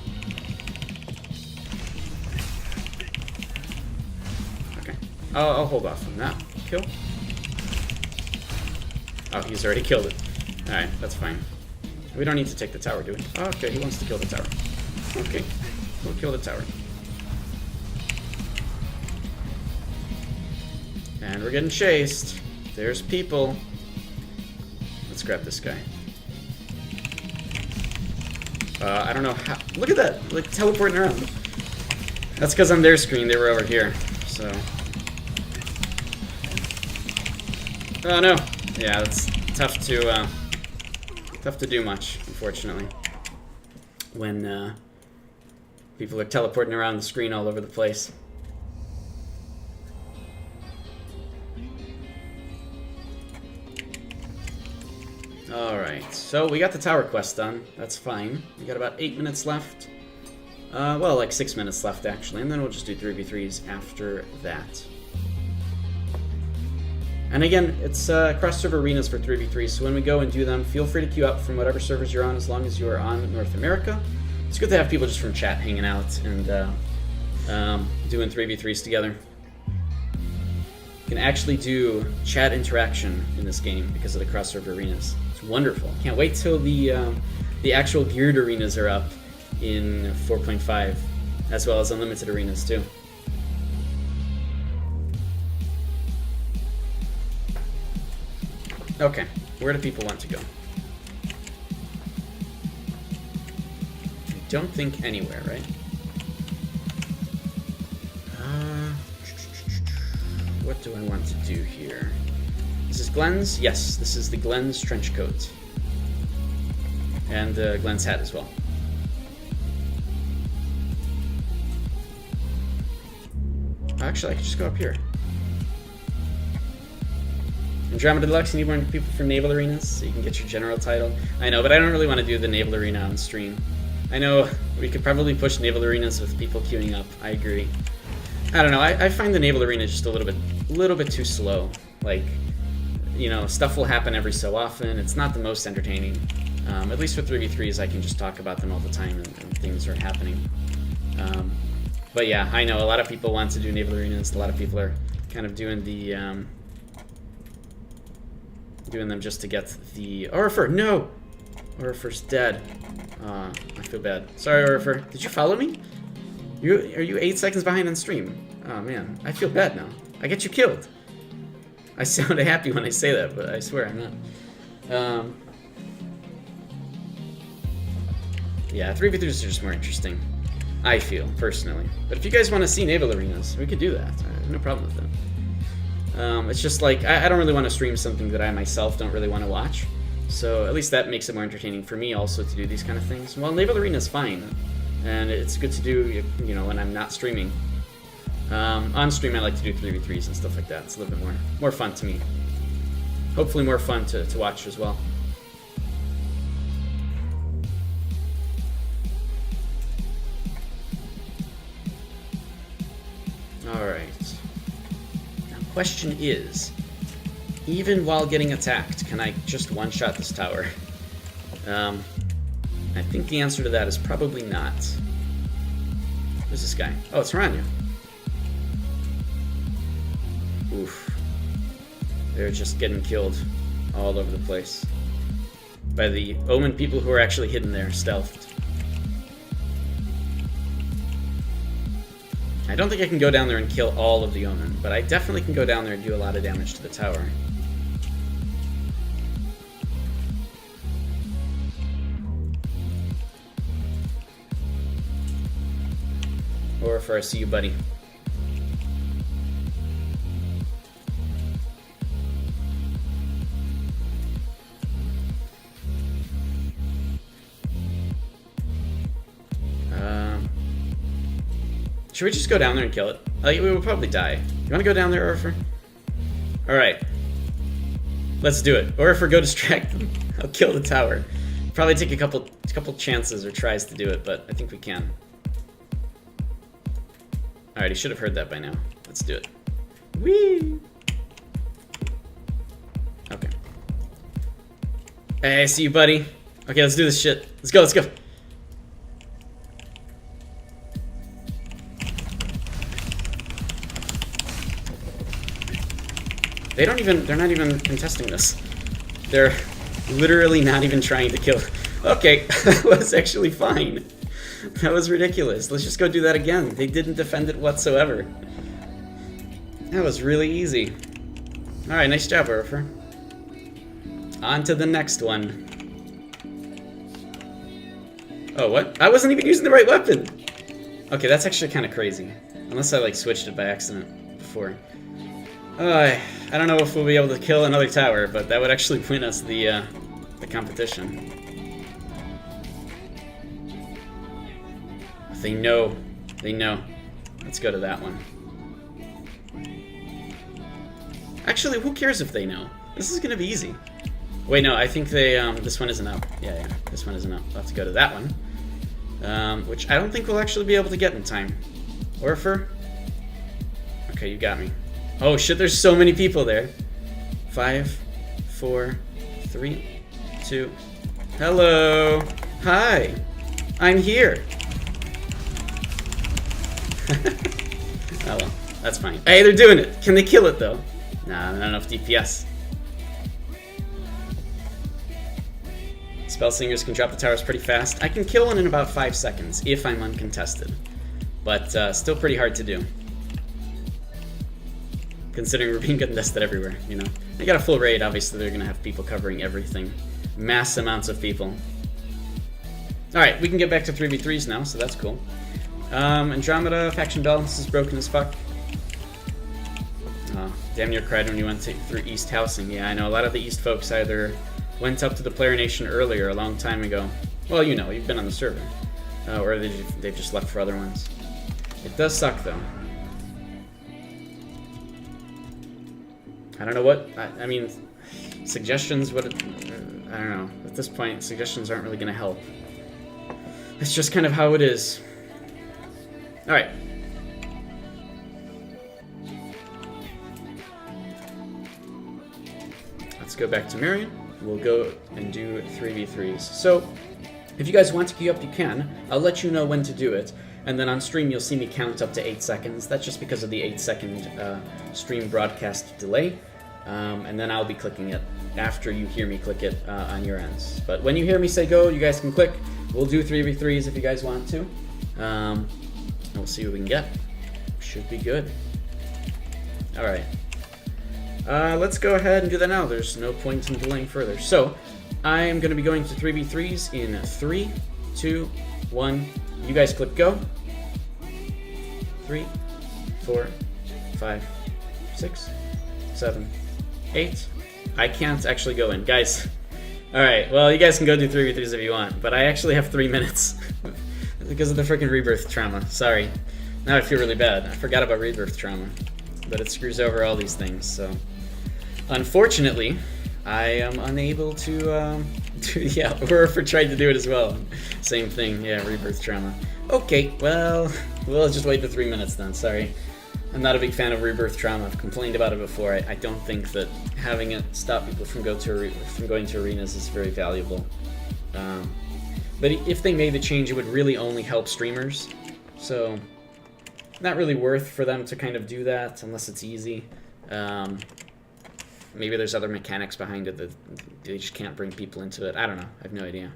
Speaker 1: Okay. I'll hold off on that kill. Oh, he's already killed it. Alright, that's fine. We don't need to take the tower, do we? Oh, okay, he wants to kill the tower. Okay, we'll kill the tower. And we're getting chased. There's people. Let's grab this guy. I don't know how... Look at that! Like, teleporting around. That's because on their screen they were over here, so... Oh no! Yeah, it's tough to do much, unfortunately, when people are teleporting around the screen all over the place. Alright, so we got the tower quest done. That's fine. We got about 8 minutes left. Well, like 6 minutes left, actually, and then we'll just do 3v3s after that. And again, it's cross-server arenas for 3v3, so when we go and do them, feel free to queue up from whatever servers you're on, as long as you are on North America. It's good to have people just from chat hanging out and doing 3v3s together. You can actually do chat interaction in this game because of the cross-server arenas. It's wonderful. Can't wait till the actual geared arenas are up in 4.5, as well as unlimited arenas too. Okay, where do people want to go? I don't think anywhere, right? What do I want to do here? Is this Glenn's? Yes, this is the Glenn's trench coat. And Glenn's hat as well. Actually, I could just go up here. Andromeda Deluxe, you need more people for Naval Arenas so you can get your general title. I know, but I don't really want to do the Naval Arena on stream. I know we could probably push Naval Arenas with people queuing up. I agree. I don't know. I find the Naval Arena just a little bit too slow. Like, you know, stuff will happen every so often. It's not the most entertaining. At least with 3v3s, I can just talk about them all the time and things are happening. But yeah, I know a lot of people want to do Naval Arenas. A lot of people are kind of doing the doing them just to get the Orifer. No, Orifer's dead. I feel bad. Sorry, Orifer. Did you follow me? Are you 8 seconds behind on stream? Oh man, I feel bad now. I get you killed. I sound happy when I say that, but I swear I'm not. Yeah, 3v3s are just more interesting. I feel, personally. But if you guys want to see Naval Arenas, we could do that. I have no problem with that. It's just like, I don't really want to stream something that I myself don't really want to watch. So at least that makes it more entertaining for me also to do these kind of things. Well, Naval Arena is fine. And it's good to do, you know, when I'm not streaming. On stream, I like to do 3v3s and stuff like that. It's a little bit more fun to me. Hopefully more fun to watch as well. Alright. Now, question is, even while getting attacked, can I just one-shot this tower? I think the answer to that is probably not. Who's this guy? Oh, it's Rania. Oof. They're just getting killed all over the place. By the Omen people who are actually hidden there, stealthed. I don't think I can go down there and kill all of the Omen, but I definitely can go down there and do a lot of damage to the tower. Or if I see you, buddy. Should we just go down there and kill it? Like, we will probably die. You want to go down there, Orifer? Alright. Let's do it. Orifer, go distract them. I'll kill the tower. Probably take a couple chances or tries to do it, but I think we can. Alright, he should have heard that by now. Let's do it. Whee! Okay. Hey, I see you, buddy. Okay, let's do this shit. Let's go, let's go. They're not even contesting this. They're literally not even trying to kill. Okay, that was actually fine. That was ridiculous. Let's just go do that again. They didn't defend it whatsoever. That was really easy. Alright, nice job, Orifer. On to the next one. Oh, what? I wasn't even using the right weapon! Okay, that's actually kind of crazy. Unless I, like, switched it by accident before. I don't know if we'll be able to kill another tower, but that would actually win us the competition. They know. They know. Let's go to that one. Actually, who cares if they know? This is gonna be easy. Wait, no, I think they, this one isn't up. Yeah, this one isn't up. We'll have to go to that one. Which I don't think we'll actually be able to get in time. Orifer? Okay, you got me. Oh shit, there's so many people there. 5, 4, 3, 2. Hello. Hi. I'm here. Oh well, that's fine. Hey, they're doing it. Can they kill it though? Nah, not enough DPS. Spell Singers can drop the towers pretty fast. I can kill one in about 5 seconds if I'm uncontested. But still pretty hard to do. considering we're being contested everywhere, you know. They got a full raid, obviously they're gonna have people covering everything. Mass amounts of people. Alright, we can get back to 3v3s now, so that's cool. Andromeda, faction balance is broken as fuck. Oh, damn near cried when you went through East housing. Yeah, I know, a lot of the East folks either went up to the Player Nation earlier, a long time ago. Well, you know, you've been on the server. Or they've just left for other ones. It does suck, though. I don't know what... I mean, suggestions, I don't know. At this point, suggestions aren't really going to help. It's just kind of how it is. Alright. Let's go back to Marion. We'll go and do 3v3s. So, if you guys want to queue up, you can. I'll let you know when to do it. And then on stream, you'll see me count up to 8 seconds. That's just because of the 8-second stream broadcast delay. And then I'll be clicking it after you hear me click it on your ends. But when you hear me say go, you guys can click. We'll do 3v3s if you guys want to. And we'll see what we can get. Should be good. Alright. Let's go ahead and do that now. There's no point in delaying further. So, I am going to be going to 3v3s in 3, 2, 1. You guys click go. 3, 4, 5, 6, 7, 8. I can't actually go in. Guys, alright, well, you guys can go do 3v3s if you want, but I actually have 3 minutes because of the freaking rebirth trauma. Sorry. Now I feel really bad. I forgot about rebirth trauma, but it screws over all these things, so... Unfortunately, I am unable to, yeah, Werfer tried to do it as well. Same thing, yeah, rebirth trauma. Okay, well, we'll just wait for 3 minutes then, sorry. I'm not a big fan of rebirth trauma. I've complained about it before. I don't think that having it stop people from going to arenas is very valuable. But if they made the change, it would really only help streamers. So, not really worth for them to kind of do that unless it's easy. Maybe there's other mechanics behind it that they just can't bring people into it. I don't know. I have no idea.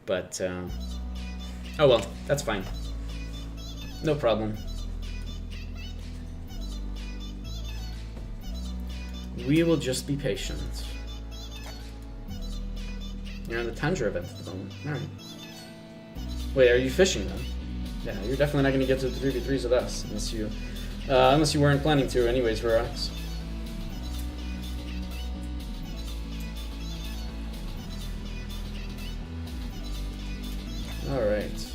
Speaker 1: But, oh well, that's fine. No problem. We will just be patient. You're on the Tundra event at the moment. Alright. Wait, are you fishing then? Yeah, you're definitely not going to get to the 3v3s with us unless you weren't planning to anyways, Verox. Alright.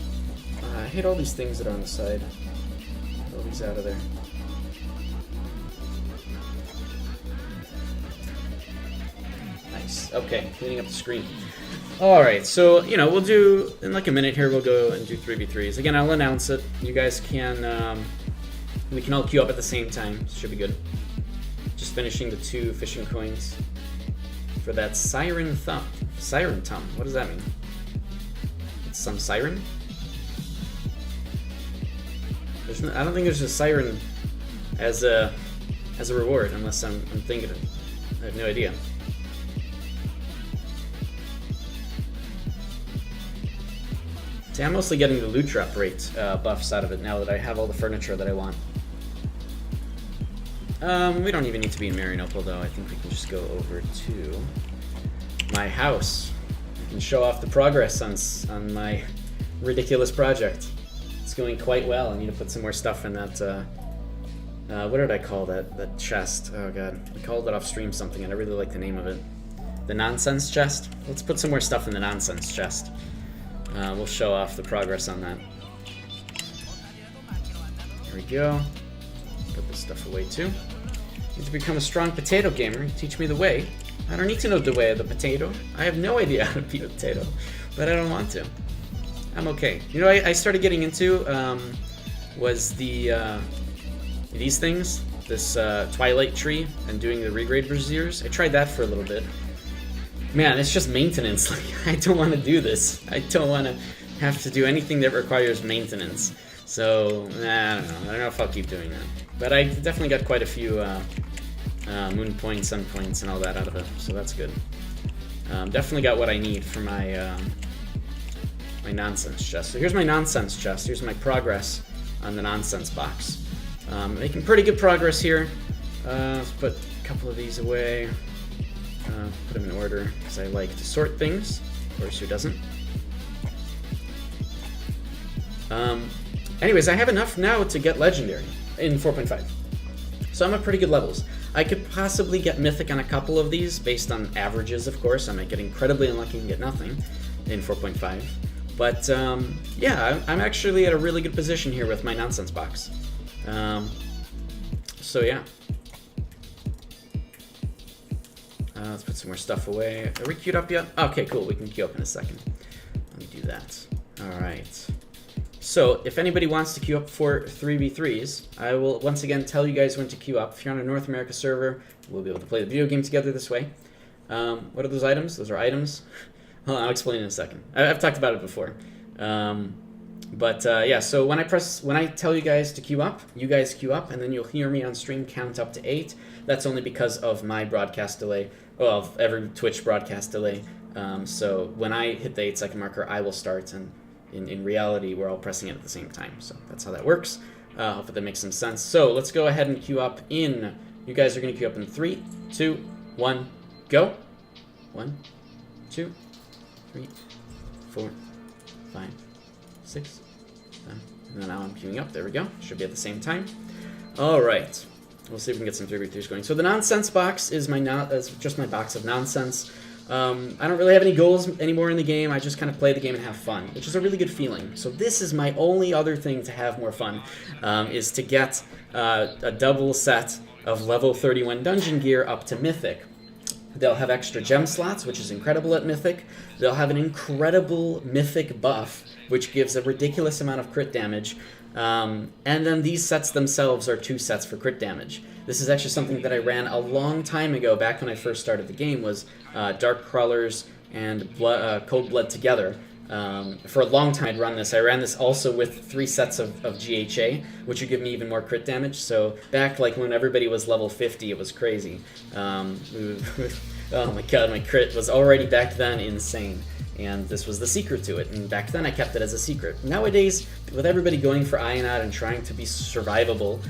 Speaker 1: I hate all these things that are on the side. Get all these out of there. Nice. Okay, cleaning up the screen. Alright, so, you know, we'll do, in like a minute here, we'll go and do 3v3s. Again, I'll announce it. You guys can, we can all queue up at the same time. Should be good. Just finishing the 2 fishing coins for that Siren Thumb. Siren Thumb, what does that mean? It's some siren? There's no, I don't think there's a siren as a reward, unless I'm thinking it. I have no idea. See, I'm mostly getting the loot drop rate buffs out of it now that I have all the furniture that I want. We don't even need to be in Marianople, though. I think we can just go over to my house. I can show off the progress on my ridiculous project. It's going quite well. I need to put some more stuff in that, what did I call that chest? Oh god, I called it off stream something and I really like the name of it. The nonsense chest? Let's put some more stuff in the nonsense chest. We'll show off the progress on that. Here we go. Put this stuff away too. Need to become a strong potato gamer. Teach me the way. I don't need to know the way of the potato. I have no idea how to beat a potato, but I don't want to. I'm okay. You know, I started getting into was these things, this Twilight Tree, and doing the regrade braziers. I tried that for a little bit. Man, it's just maintenance. Like, I don't want to do this. I don't want to have to do anything that requires maintenance. So, I don't know. I don't know if I'll keep doing that. But I definitely got quite a few moon points, sun points, and all that out of it. So that's good. Definitely got what I need for my my nonsense chest. So here's my nonsense chest. Here's my progress on the nonsense box. Making pretty good progress here. Let's put a couple of these away. Put them in order because I like to sort things. Of course, who doesn't? Anyways, I have enough now to get Legendary in 4.5. So I'm at pretty good levels. I could possibly get Mythic on a couple of these based on averages, of course. I might get incredibly unlucky and get nothing in 4.5. But yeah, I'm actually at a really good position here with my nonsense box. So yeah. Let's put some more stuff away. Are we queued up yet? Okay, cool. We can queue up in a second. Let me do that. All right. So if anybody wants to queue up for 3v3s, I will once again tell you guys when to queue up. If you're on a North America server, we'll be able to play the video game together this way. What are those items? Those are items. Hold on, I'll explain in a second. I've talked about it before. Yeah, so when I tell you guys to queue up, you guys queue up, and then you'll hear me on stream count up to 8. That's only because of my broadcast delay, well, of every Twitch broadcast delay. So when I hit the 8-second marker, I will start, and in reality, we're all pressing it at the same time. So that's how that works. Hopefully that makes some sense. So let's go ahead and queue up in, you guys are going to queue up in 3, 2, 1, go. 1, 2, 3, 4, 5, 6, 7, and then now I'm queuing up. There we go. Should be at the same time. All right. We'll see if we can get some 3v3s going. So the nonsense box is just my box of nonsense. I don't really have any goals anymore in the game. I just kind of play the game and have fun, which is a really good feeling. So this is my only other thing to have more fun, is to get a double set of level 31 dungeon gear up to Mythic. They'll have extra gem slots, which is incredible at Mythic. They'll have an incredible Mythic buff, which gives a ridiculous amount of crit damage. And then these sets themselves are 2 sets for crit damage. This is actually something that I ran a long time ago, back when I first started the game, was Dark Crawlers and Cold Blood together. For a long time I'd run this. I ran this also with 3 sets of GHA, which would give me even more crit damage. So back like when everybody was level 50, it was crazy. Oh my god, my crit was already back then insane. And this was the secret to it, and back then I kept it as a secret. Nowadays, with everybody going for Ionod and trying to be survivable,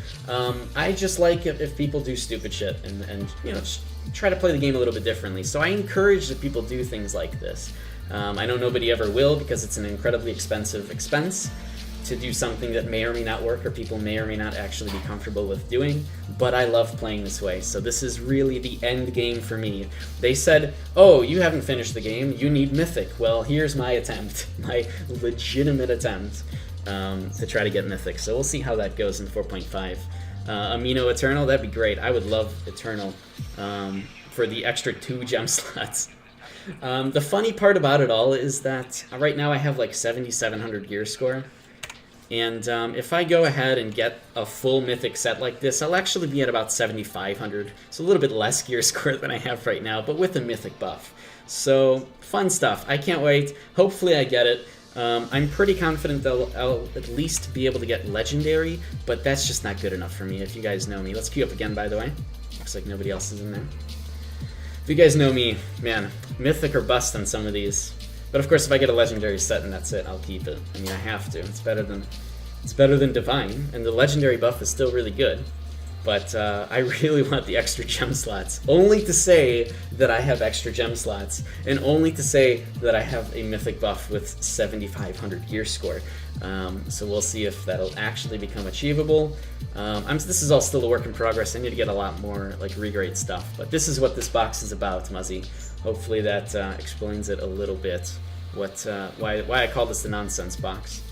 Speaker 1: I just like it if people do stupid shit and you know, just try to play the game a little bit differently. So I encourage that people do things like this. I know nobody ever will, because it's an incredibly expensive expense to do something that may or may not work, or people may or may not actually be comfortable with doing, but I love playing this way. So this is really the end game for me. They said, oh, you haven't finished the game, you need Mythic. Well, here's my attempt, my legitimate attempt to try to get Mythic. So we'll see how that goes in 4.5. Amino Eternal, that'd be great. I would love Eternal for the extra 2 gem slots. The funny part about it all is that right now I have like 7,700 gear score. And if I go ahead and get a full Mythic set like this, I'll actually be at about 7,500. So a little bit less gear score than I have right now, but with a Mythic buff. So fun stuff. I can't wait. Hopefully I get it. I'm pretty confident that I'll at least be able to get Legendary, but that's just not good enough for me, if you guys know me. Let's queue up again, by the way. Looks like nobody else is in there. If you guys know me, man, Mythic or bust on some of these. But of course, if I get a Legendary set and that's it, I'll keep it. I mean, I have to. It's better than Divine, and the Legendary buff is still really good. But I really want the extra gem slots, only to say that I have extra gem slots, and only to say that I have a Mythic buff with 7,500 gear score. So we'll see if that'll actually become achievable. This is all still a work in progress. I need to get a lot more like regrade stuff, but this is what this box is about, Muzzy. Hopefully that explains it a little bit. Why I call this the nonsense box.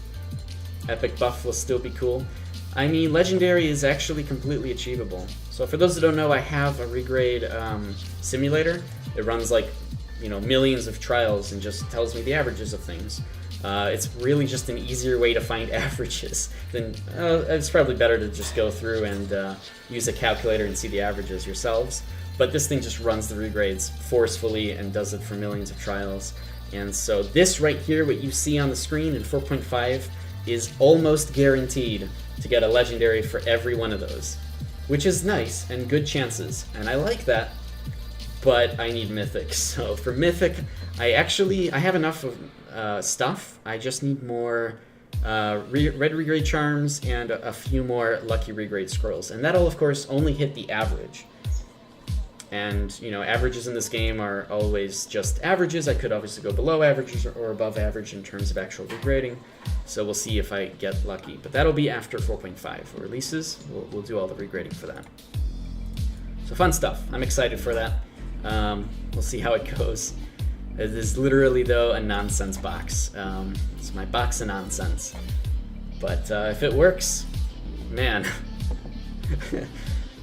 Speaker 1: Epic buff will still be cool. I mean, Legendary is actually completely achievable. So for those that don't know, I have a regrade simulator. It runs like, you know, millions of trials and just tells me the averages of things. It's really just an easier way to find averages than it's probably better to just go through and use a calculator and see the averages yourselves. But this thing just runs the regrades forcefully and does it for millions of trials. And so this right here, what you see on the screen in 4.5, is almost guaranteed to get a Legendary for every one of those, which is nice and good chances, and I like that, but I need Mythic. So for Mythic, I have enough of stuff. I just need more red regrade charms, and a few more lucky regrade scrolls. And that'll, of course, only hit the average. And, you know, averages in this game are always just averages. I could obviously go below averages or above average in terms of actual regrading. So we'll see if I get lucky. But that'll be after 4.5 releases. We'll do all the regrading for that. So fun stuff. I'm excited for that. We'll see how it goes. It is literally, though, a nonsense box. It's my box of nonsense. But if it works, man...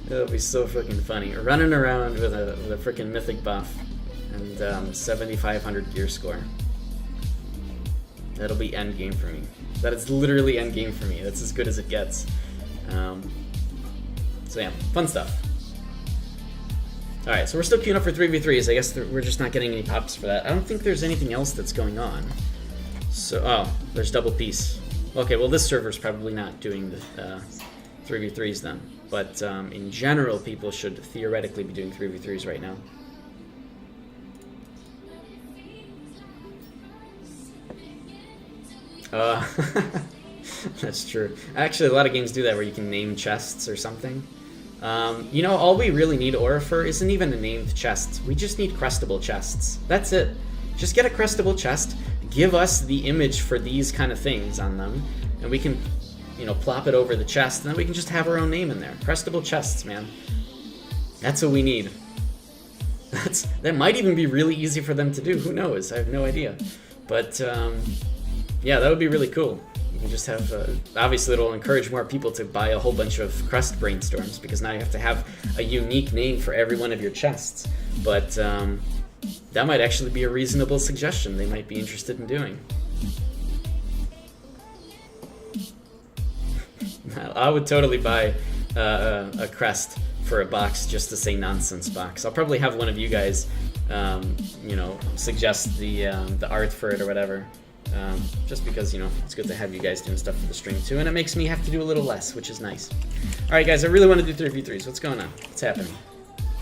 Speaker 1: It'll be so freaking funny. Running around with a freaking mythic buff and 7,500 gear score. That'll be end game for me. That is literally end game for me. That's as good as it gets. So yeah, fun stuff. Alright, so we're still queuing up for 3v3s. I guess we're just not getting any pops for that. I don't think there's anything else that's going on. So, oh, there's double piece. Okay, well this server's probably not doing the 3v3s then. But in general, people should theoretically be doing 3v3s right now. That's true. Actually, a lot of games do that where you can name chests or something. You know, all we really need Aura for isn't even a named chest. We just need crestable chests. That's it. Just get a crestable chest, give us the image for these kind of things on them, and we can... you know, plop it over the chest, and then we can just have our own name in there. Crestable chests, man. That's what we need. That might even be really easy for them to do. Who knows? I have no idea. But, yeah, that would be really cool. You can just have... obviously, it'll encourage more people to buy a whole bunch of crest brainstorms, because now you have to have a unique name for every one of your chests. But, that might actually be a reasonable suggestion they might be interested in doing. I would totally buy a crest for a box just to say nonsense box. I'll probably have one of you guys, you know, suggest the art for it or whatever. Just because, you know, it's good to have you guys doing stuff for the stream too, and it makes me have to do a little less, which is nice. Alright guys, I really want to do 3v3s. What's going on? What's happening?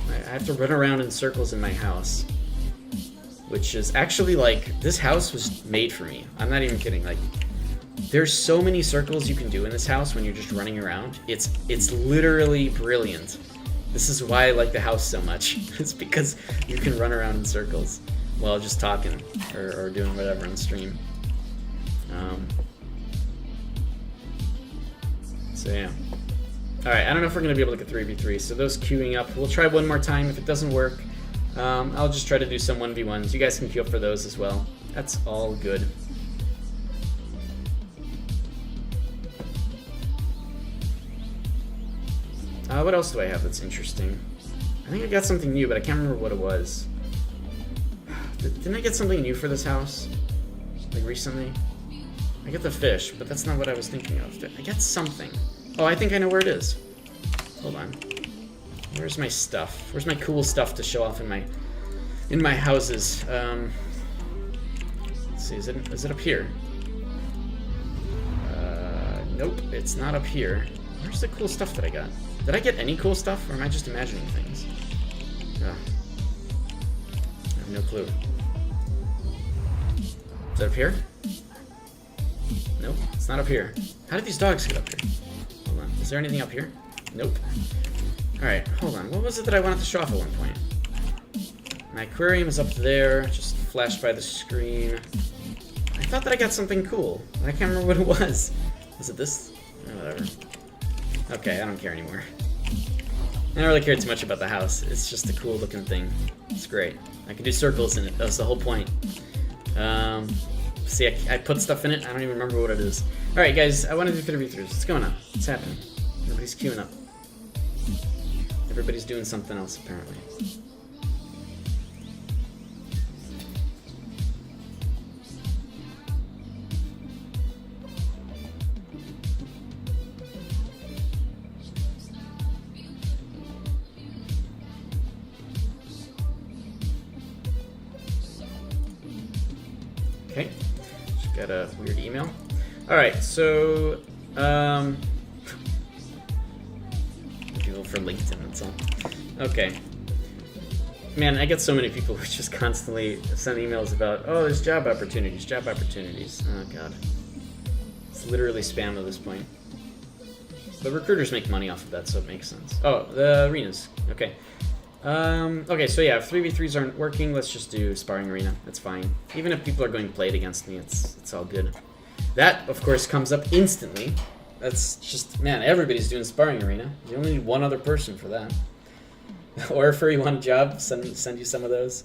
Speaker 1: I have to run around in circles in my house. Which is actually, like, this house was made for me. I'm not even kidding. Like, there's so many circles you can do in this house when you're just running around. It's literally brilliant. This is why I like the house so much. It's because you can run around in circles while just talking or doing whatever on stream. So yeah. Alright, I don't know if we're going to be able to get 3v3, so those queuing up. We'll try one more time. If it doesn't work, I'll just try to do some 1v1s. You guys can queue up for those as well. That's all good. What else do I have that's interesting? I think I got something new, but I can't remember what it was. Didn't I get something new for this house? Like recently? I get the fish, but that's not what I was thinking of. I get something. Oh, I think I know where it is. Hold on. Where's my stuff? Where's my cool stuff to show off in my houses? Let's see, is it up here? Nope, it's not up here. Where's the cool stuff that I got? Did I get any cool stuff, or am I just imagining things? Oh. I have no clue. Is it up here? Nope, it's not up here. How did these dogs get up here? Hold on, is there anything up here? Nope. Alright, hold on. What was it that I wanted to show off at one point? My aquarium is up there, just flashed by the screen. I thought that I got something cool. I can't remember what it was. Was it this? Oh, whatever. Okay, I don't care anymore. I don't really care too much about the house. It's just a cool looking thing. It's great. I can do circles in it. That's the whole point. See, I put stuff in it. I don't even remember what it is. Alright, guys, I want to do 3v3s. What's going on? What's happening? Everybody's queuing up. Everybody's doing something else, apparently. Okay, just got a weird email. Alright, so, people for LinkedIn, that's all. Okay. Man, I get so many people who just constantly send emails about, oh, there's job opportunities. Oh, God. It's literally spam at this point. The recruiters make money off of that, so it makes sense. Oh, the arenas. Okay. Okay, so yeah, if 3v3s aren't working, let's just do sparring arena. That's fine. Even if people are going blade against me, it's all good. That, of course, comes up instantly. That's just, man, everybody's doing sparring arena. You only need one other person for that. Or if you want a job, send you some of those.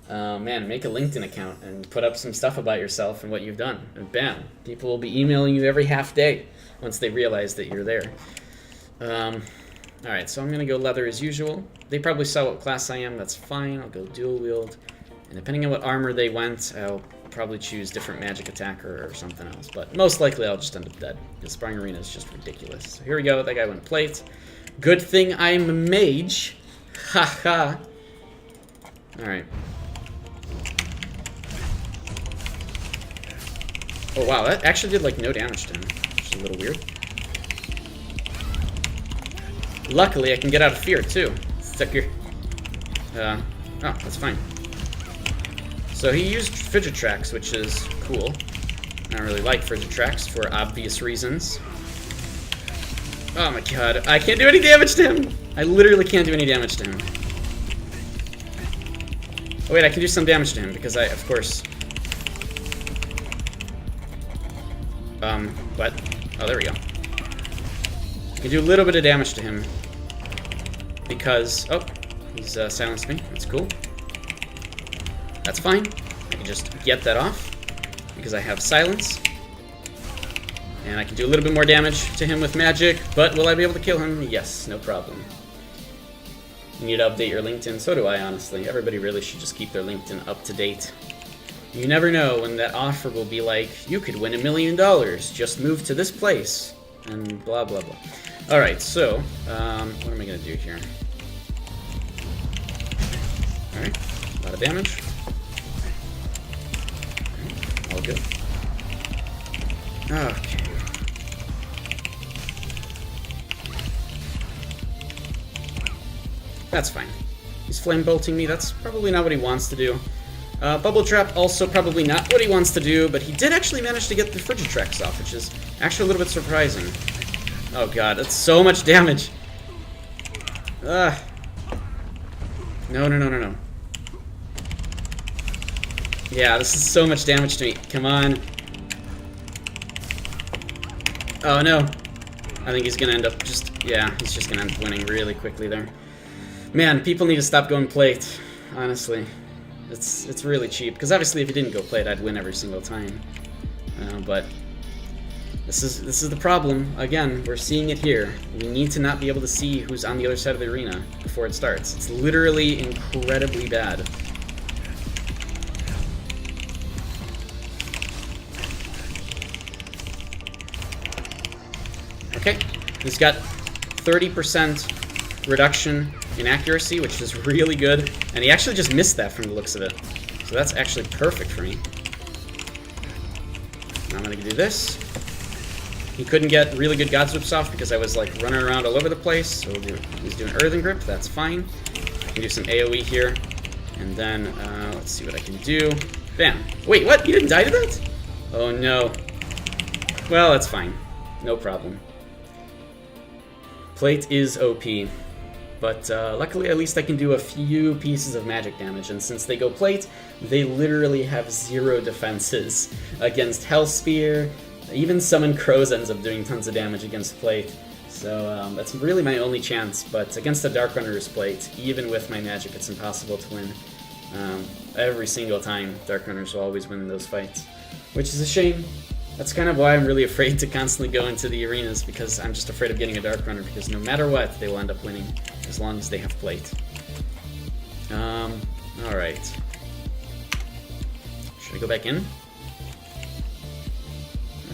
Speaker 1: Man, make a LinkedIn account and put up some stuff about yourself and what you've done. And bam, people will be emailing you every half day once they realize that you're there. Alright, so I'm going to go leather as usual. They probably saw what class I am, that's fine. I'll go dual wield. And depending on what armor they went, I'll probably choose different magic attacker or something else. But most likely I'll just end up dead. The sparring arena is just ridiculous. So here we go, that guy went plate. Good thing I'm a mage. Haha. Alright. Oh wow, that actually did like no damage to him. Which is a little weird. Luckily, I can get out of fear too. Stuck here. Oh, that's fine. So he used Frigid Tracks, which is cool. I don't really like Frigid Tracks for obvious reasons. Oh my god, I can't do any damage to him! I literally can't do any damage to him. Oh wait, I can do some damage to him because I, of course... what? Oh, there we go. I can do a little bit of damage to him. Because... oh, he's silenced me. That's cool. That's fine. I can just get that off. Because I have silence. And I can do a little bit more damage to him with magic. But will I be able to kill him? Yes, no problem. You need to update your LinkedIn. So do I, honestly. Everybody really should just keep their LinkedIn up to date. You never know when that offer will be like, you could win $1 million. Just move to this place. And blah, blah, blah. Alright, so, what am I going to do here? Alright, a lot of damage. All good. Okay. That's fine. He's flame bolting me. That's probably not what he wants to do. Bubble Trap, also probably not what he wants to do, but he did actually manage to get the Frigid Tracks off, which is actually a little bit surprising. Oh god, that's so much damage! No, no, no, no, no. Yeah, this is so much damage to me. Come on. Oh no. I think he's gonna end up just... yeah, he's just gonna end up winning really quickly there. Man, people need to stop going plate, honestly. It's really cheap, because obviously if he didn't go plate, I'd win every single time. But this is the problem. Again, we're seeing it here. We need to not be able to see who's on the other side of the arena before it starts. It's literally incredibly bad. Okay, he's got 30% reduction in accuracy, which is really good. And he actually just missed that from the looks of it. So that's actually perfect for me. Now I'm gonna do this. He couldn't get really good God Swips off because I was like running around all over the place. So he's doing Earthen Grip, that's fine. I can do some AoE here. And then, let's see what I can do. Bam. Wait, what? You didn't die to that? Oh no. Well, that's fine. No problem. Plate is OP. But luckily, at least I can do a few pieces of magic damage, and since they go plate, they literally have 0 defenses against Hellspear. Even Summon Crows ends up doing tons of damage against plate, so that's really my only chance. But against the Dark Runner's plate, even with my magic, it's impossible to win. Every single time, Dark Runners will always win those fights, which is a shame. That's kind of why I'm really afraid to constantly go into the arenas, because I'm just afraid of getting a Dark Runner, because no matter what, they will end up winning, as long as they have plate. Alright. Should I go back in?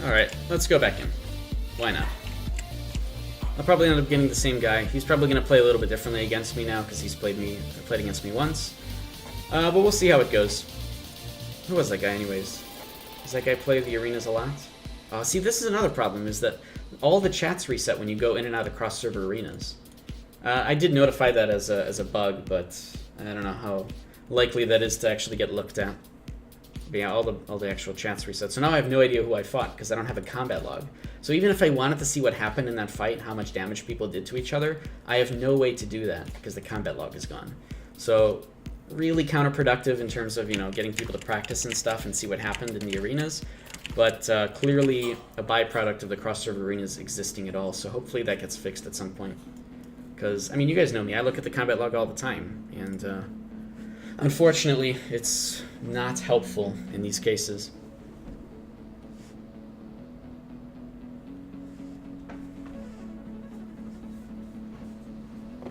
Speaker 1: Alright, let's go back in. Why not? I'll probably end up getting the same guy. He's probably going to play a little bit differently against me now, because he's played against me once. But we'll see how it goes. Who was that guy anyways? Does that guy play the arenas a lot? See, this is another problem, is that all the chats reset when you go in and out of cross-server arenas. I did notify that as a bug, but I don't know how likely that is to actually get looked at. But yeah, all the actual chats reset. So now I have no idea who I fought because I don't have a combat log. So even if I wanted to see what happened in that fight, how much damage people did to each other, I have no way to do that because the combat log is gone. So really counterproductive in terms of, you know, getting people to practice and stuff and see what happened in the arenas. But clearly a byproduct of the cross-server arenas existing at all. So hopefully that gets fixed at some point. Because, I mean, you guys know me. I look at the combat log all the time. And unfortunately, it's not helpful in these cases.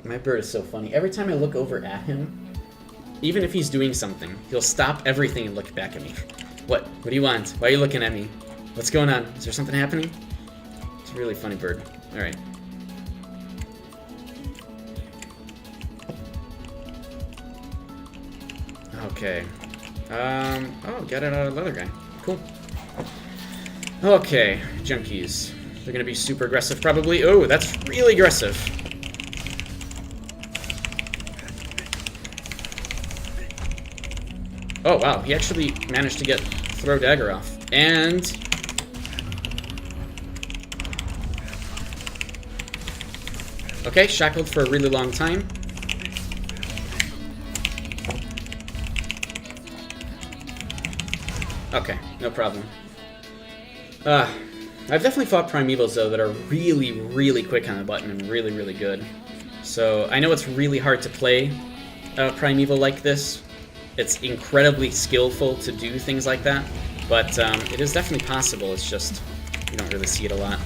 Speaker 1: My bird is so funny. Every time I look over at him, even if he's doing something, he'll stop everything and look back at me. What? What do you want? Why are you looking at me? What's going on? Is there something happening? It's a really funny bird. Alright. Okay. Oh, got it out of the other guy. Cool. Okay, junkies. They're gonna be super aggressive, probably. Oh, that's really aggressive. Oh, wow, he actually managed to get throw dagger off. And okay, shackled for a really long time. Okay, no problem. I've definitely fought Primevals, though, that are really, really quick on the button and really, really good. So I know it's really hard to play a Primeval like this. It's incredibly skillful to do things like that, but it is definitely possible. It's just you don't really see it a lot.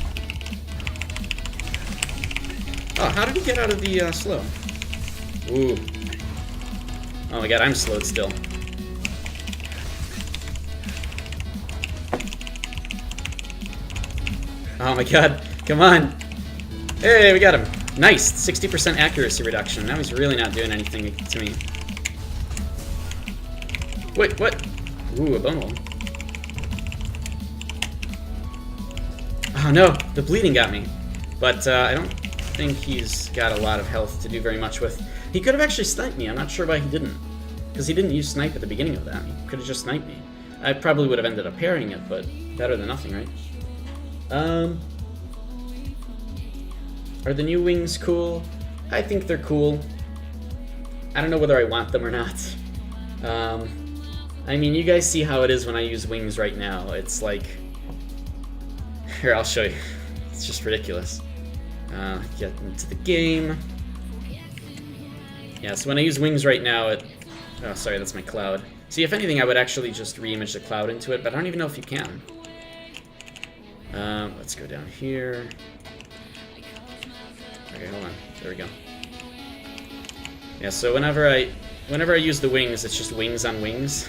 Speaker 1: Oh, how did he get out of the slow? Ooh. Oh my god, I'm slowed still. Oh my god, come on! Hey, we got him! Nice! 60% accuracy reduction. Now he's really not doing anything to me. Wait, what? Ooh, a bone wall. Oh no, the bleeding got me. But I don't think he's got a lot of health to do very much with. He could have actually sniped me. I'm not sure why he didn't. Because he didn't use snipe at the beginning of that. He could have just sniped me. I probably would have ended up parrying it, but better than nothing, right? Are the new wings cool? I think they're cool. I don't know whether I want them or not. I mean, you guys see how it is when I use wings right now. It's like... Here, I'll show you. It's just ridiculous. Get into the game. Yeah, so when I use wings right now, it... Oh, sorry, that's my cloud. See, if anything, I would actually just re-image the cloud into it, but I don't even know if you can. Let's go down here. Okay, hold on. There we go. Yeah, so whenever I use the wings, it's just wings on wings.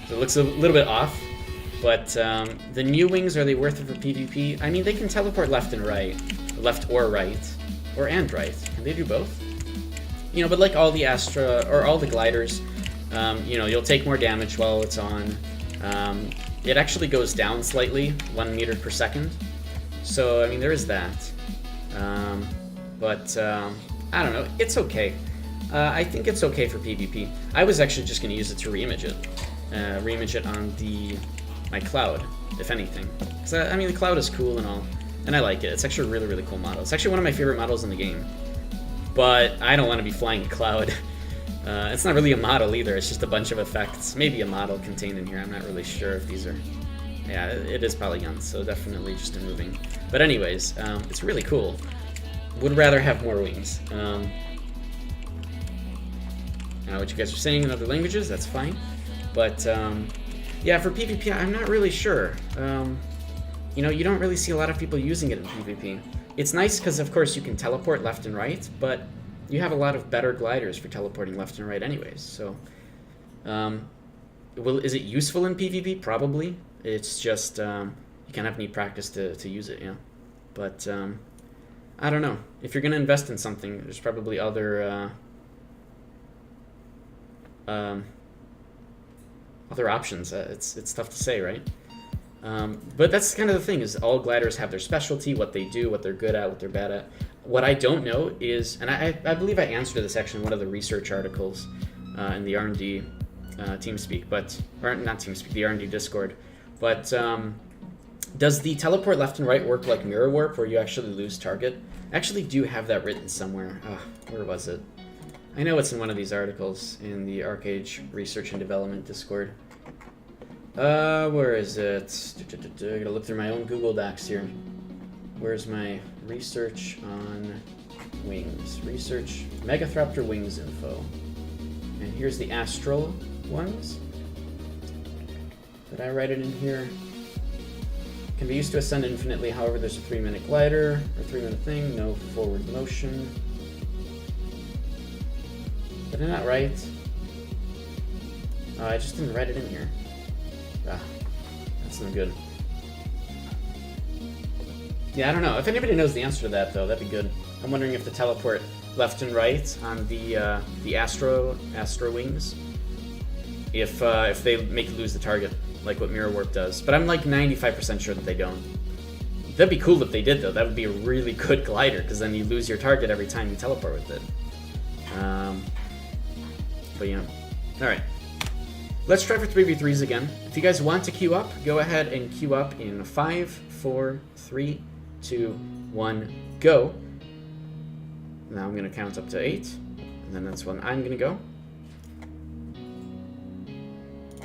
Speaker 1: So it looks a little bit off. But the new wings, are they worth it for PvP? I mean, they can teleport left and right. Left or right. Or and right. Can they do both? You know, but like all the Astra, or all the gliders, you know, you'll take more damage while it's on. It actually goes down slightly, 1 meter per second. So, I mean, there is that. But I don't know, it's okay. I think it's okay for PvP. I was actually just going to use it to reimage it. Reimage it on my cloud, if anything. Because, I mean, the cloud is cool and all, and I like it. It's actually a really, really cool model. It's actually one of my favorite models in the game. But I don't want to be flying a cloud. It's not really a model either, it's just a bunch of effects. Maybe a model contained in here, I'm not really sure if these are... Yeah, it is polygons, so definitely just a moving. But anyways, it's really cool. Would rather have more wings. What you guys are saying in other languages, that's fine. But, yeah, for PvP, I'm not really sure. You know, you don't really see a lot of people using it in PvP. It's nice because, of course, you can teleport left and right, but you have a lot of better gliders for teleporting left and right anyways, so... is it useful in PvP? Probably. It's just, you kind of need practice to use it, yeah. But, I don't know. If you're going to invest in something, there's probably other options. It's tough to say, right? But that's kind of the thing, is all gliders have their specialty, what they do, what they're good at, what they're bad at. What I don't know is, and I believe I answered this actually in one of the research articles in the R&D TeamSpeak, or not TeamSpeak, the R&D Discord. But does the teleport left and right work like Mirror Warp, where you actually lose target? I actually do have that written somewhere. Where was it? I know it's in one of these articles in the ArcAge Research and Development Discord. Where is it? I gotta look through my own Google Docs here. Where's my research on wings? Research Megathraptor wings info. And here's the astral ones. Did I write it in here? Can be used to ascend infinitely, however there's a 3-minute glider, or 3-minute thing, no forward motion. Did I not write? Oh, I just didn't write it in here. That's no good. Yeah, I don't know. If anybody knows the answer to that, though, that'd be good. I'm wondering if the teleport left and right on the Astro Wings, if they make you lose the target, like what Mirror Warp does. But I'm like 95% sure that they don't. That'd be cool if they did, though. That would be a really good glider, because then you lose your target every time you teleport with it. But yeah. Alright. Let's try for 3v3s again. If you guys want to queue up, go ahead and queue up in 5, 4, 3, 2, 1, go. Now I'm going to count up to 8, and then that's when I'm going to go.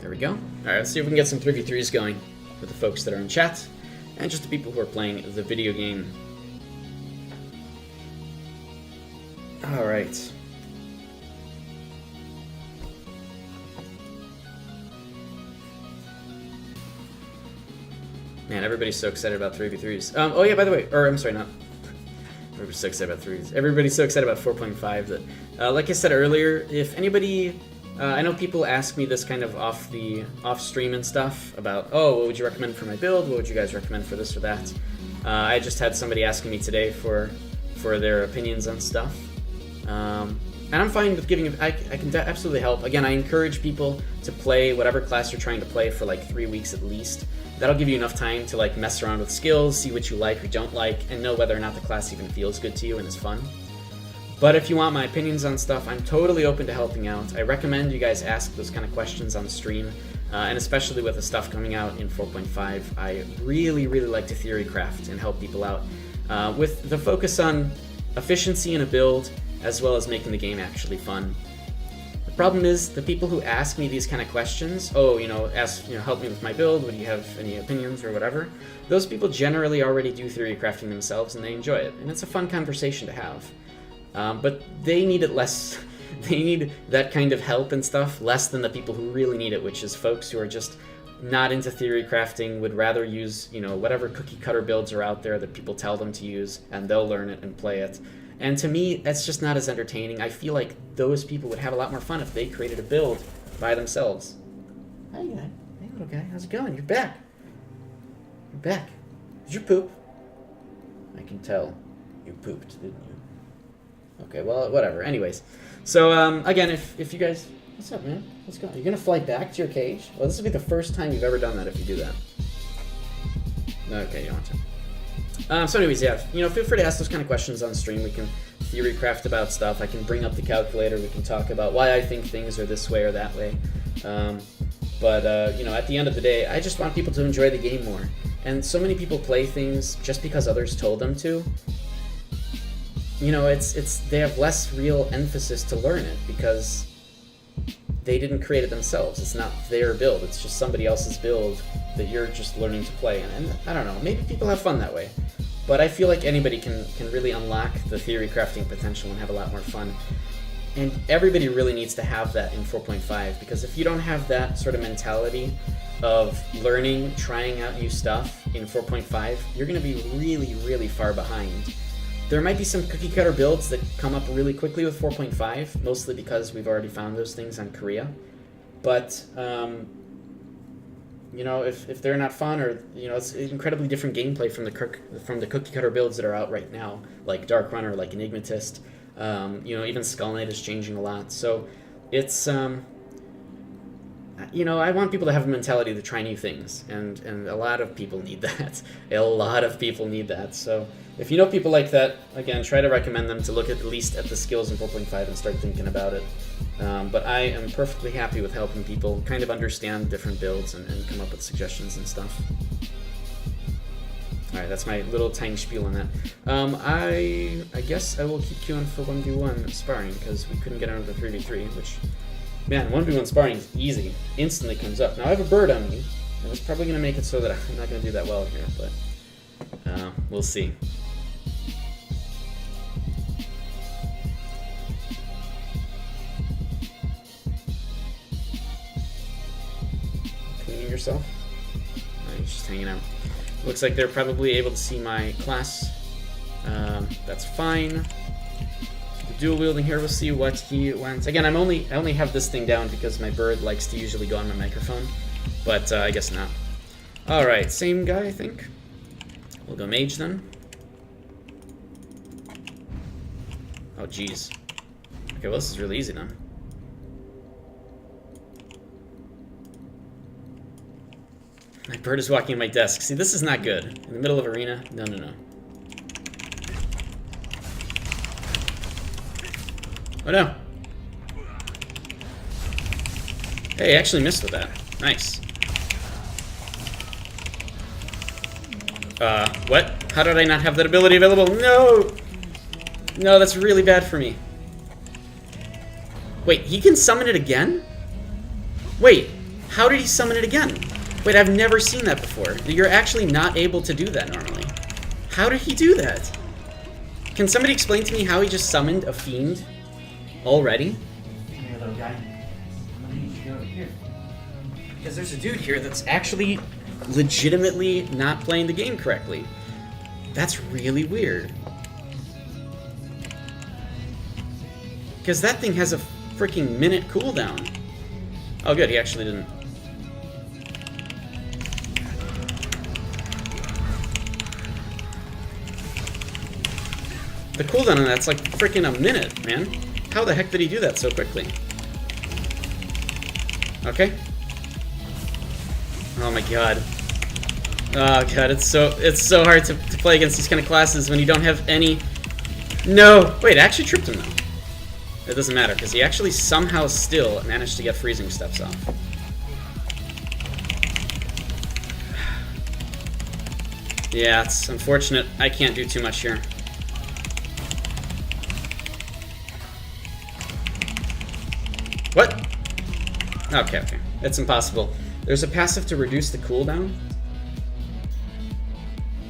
Speaker 1: There we go. Alright, let's see if we can get some 3v3s going with the folks that are in chat, and just the people who are playing the video game. Alright. Man, everybody's so excited about 3v3s. Oh yeah, by the way, or I'm sorry, not... Everybody's so excited about 3s. Everybody's so excited about 4.5 that, like I said earlier, if anybody... I know people ask me this kind of off stream and stuff about, oh, what would you recommend for my build? What would you guys recommend for this or that? I just had somebody asking me today for their opinions on stuff. And I'm fine with giving... I can absolutely help. Again, I encourage people to play whatever class you're trying to play for like 3 weeks at least. That'll give you enough time to like mess around with skills, see what you like or don't like, and know whether or not the class even feels good to you and is fun. But if you want my opinions on stuff, I'm totally open to helping out. I recommend you guys ask those kind of questions on the stream, and especially with the stuff coming out in 4.5, I really, really like to theory craft and help people out with the focus on efficiency in a build, as well as making the game actually fun. The problem is, the people who ask me these kind of questions, help me with my build, would you have any opinions or whatever, those people generally already do theory crafting themselves and they enjoy it, and it's a fun conversation to have. But they need it less, they need that kind of help and stuff less than the people who really need it, which is folks who are just not into theory crafting, would rather use, whatever cookie cutter builds are out there that people tell them to use, and they'll learn it and play it. And to me, that's just not as entertaining. I feel like those people would have a lot more fun if they created a build by themselves. Hi, little guy. How's it going? You're back. You're back. Did you poop? I can tell. You pooped, didn't you? Okay, well, whatever. Anyways. So, again, if you guys... What's up, man? What's going on? You're going to fly back to your cage? Well, this will be the first time you've ever done that if you do that. Okay, you don't want to. So anyways, yeah, feel free to ask those kind of questions on stream. We can theory craft about stuff. I can bring up the calculator. We can talk about why I think things are this way or that way. But at the end of the day, I just want people to enjoy the game more. And so many people play things just because others told them to. They have less real emphasis to learn it because they didn't create it themselves. It's not their build. It's just somebody else's build that you're just learning to play. And I don't know, maybe people have fun that way. But I feel like anybody can really unlock the theory crafting potential and have a lot more fun. And everybody really needs to have that in 4.5, because if you don't have that sort of mentality of learning, trying out new stuff in 4.5, you're going to be really, really far behind. There might be some cookie cutter builds that come up really quickly with 4.5, mostly because we've already found those things on Korea. But, if they're not fun, or, it's incredibly different gameplay from the cookie cutter builds that are out right now, like Dark Runner, like Enigmatist, even Skull Knight is changing a lot. So it's, you know, I want people to have a mentality to try new things, and a lot of people need that. A lot of people need that. So if you know people like that, again, try to recommend them to look at least at the skills in 4.5 and start thinking about it. But I am perfectly happy with helping people kind of understand different builds and come up with suggestions and stuff. Alright, that's my little tiny spiel on that. I guess I will keep queuing for 1v1 sparring, because we couldn't get out of the 3v3, which, man, 1v1 sparring is easy. Instantly comes up. Now, I have a bird on me, and it's probably going to make it so that I'm not going to do that well here, but we'll see. Cleaning yourself? No, he's just hanging out. Looks like they're probably able to see my class. That's fine. The dual wielding here, we'll see what he wants. Again, I only have this thing down because my bird likes to usually go on my microphone, but I guess not. All right, same guy, I think. We'll go mage then. Oh, geez. Okay, well, this is really easy then. My bird is walking on my desk. See, this is not good. In the middle of arena? No, no, no. Oh, no. Hey, I actually missed with that. Nice. What? How did I not have that ability available? No! No, that's really bad for me. Wait, he can summon it again? Wait, how did he summon it again? Wait, I've never seen that before. You're actually not able to do that normally. How did he do that? Can somebody explain to me how he just summoned a fiend already?
Speaker 2: Hey, little guy. Why don't you go here?
Speaker 1: Because there's a dude here that's actually legitimately not playing the game correctly. That's really weird. Because that thing has a freaking minute cooldown. Oh good, he actually didn't. The cooldown on that's like freaking a minute, man. How the heck did he do that so quickly? Okay. Oh my god. Oh god, it's so hard to play against these kind of classes when you don't have any... No! Wait, I actually tripped him though. It doesn't matter, because he actually somehow still managed to get freezing steps off. Yeah, it's unfortunate. I can't do too much here. What? Okay, okay. It's impossible. There's a passive to reduce the cooldown?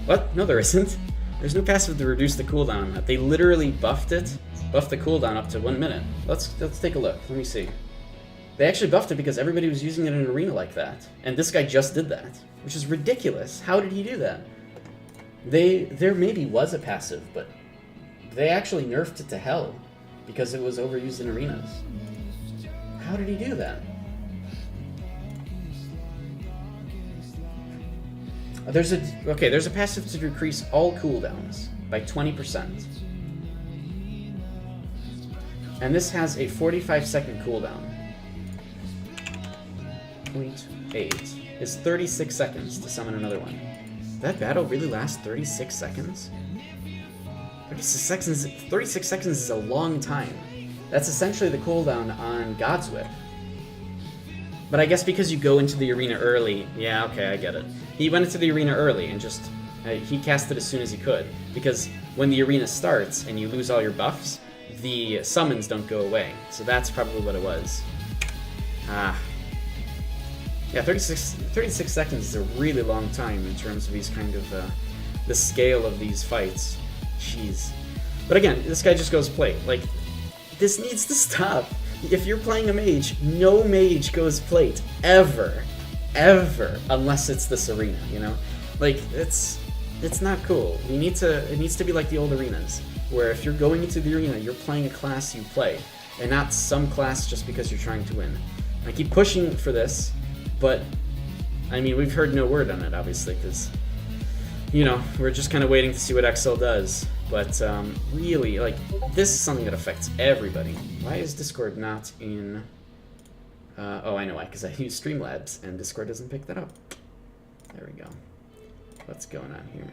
Speaker 1: What? No, there isn't. There's no passive to reduce the cooldown on that. They literally buffed it. Buffed the cooldown up to 1 minute. Let's take a look. Let me see. They actually buffed it because everybody was using it in an arena like that. And this guy just did that. Which is ridiculous. How did he do that? There maybe was a passive, but they actually nerfed it to hell because it was overused in arenas. How did he do that? There's a passive to decrease all cooldowns by 20%. And this has a 45-second cooldown. 0.8 is 36 seconds to summon another one. Did that battle really last 36 seconds? 36 seconds is a long time. That's essentially the cooldown on God's Whip. But I guess because you go into the arena early, yeah, okay, I get it. He went into the arena early and just, he cast it as soon as he could. Because when the arena starts and you lose all your buffs, the summons don't go away. So that's probably what it was. Ah. Yeah, 36 seconds is a really long time in terms of these kind of, the scale of these fights. Jeez. But again, this guy just goes plate. Like, this needs to stop. If you're playing a mage, no mage goes plate. Ever. Ever. Unless it's this arena, you know? Like, it's not cool. It needs to be like the old arenas, where if you're going into the arena, you're playing a class you play, and not some class just because you're trying to win. I keep pushing for this, but, I mean, we've heard no word on it, obviously, because, you know, we're just kind of waiting to see what XL does. But really, like, this is something that affects everybody. Why is Discord not in... Oh, I know why, because I use Streamlabs and Discord doesn't pick that up. There we go. What's going on here?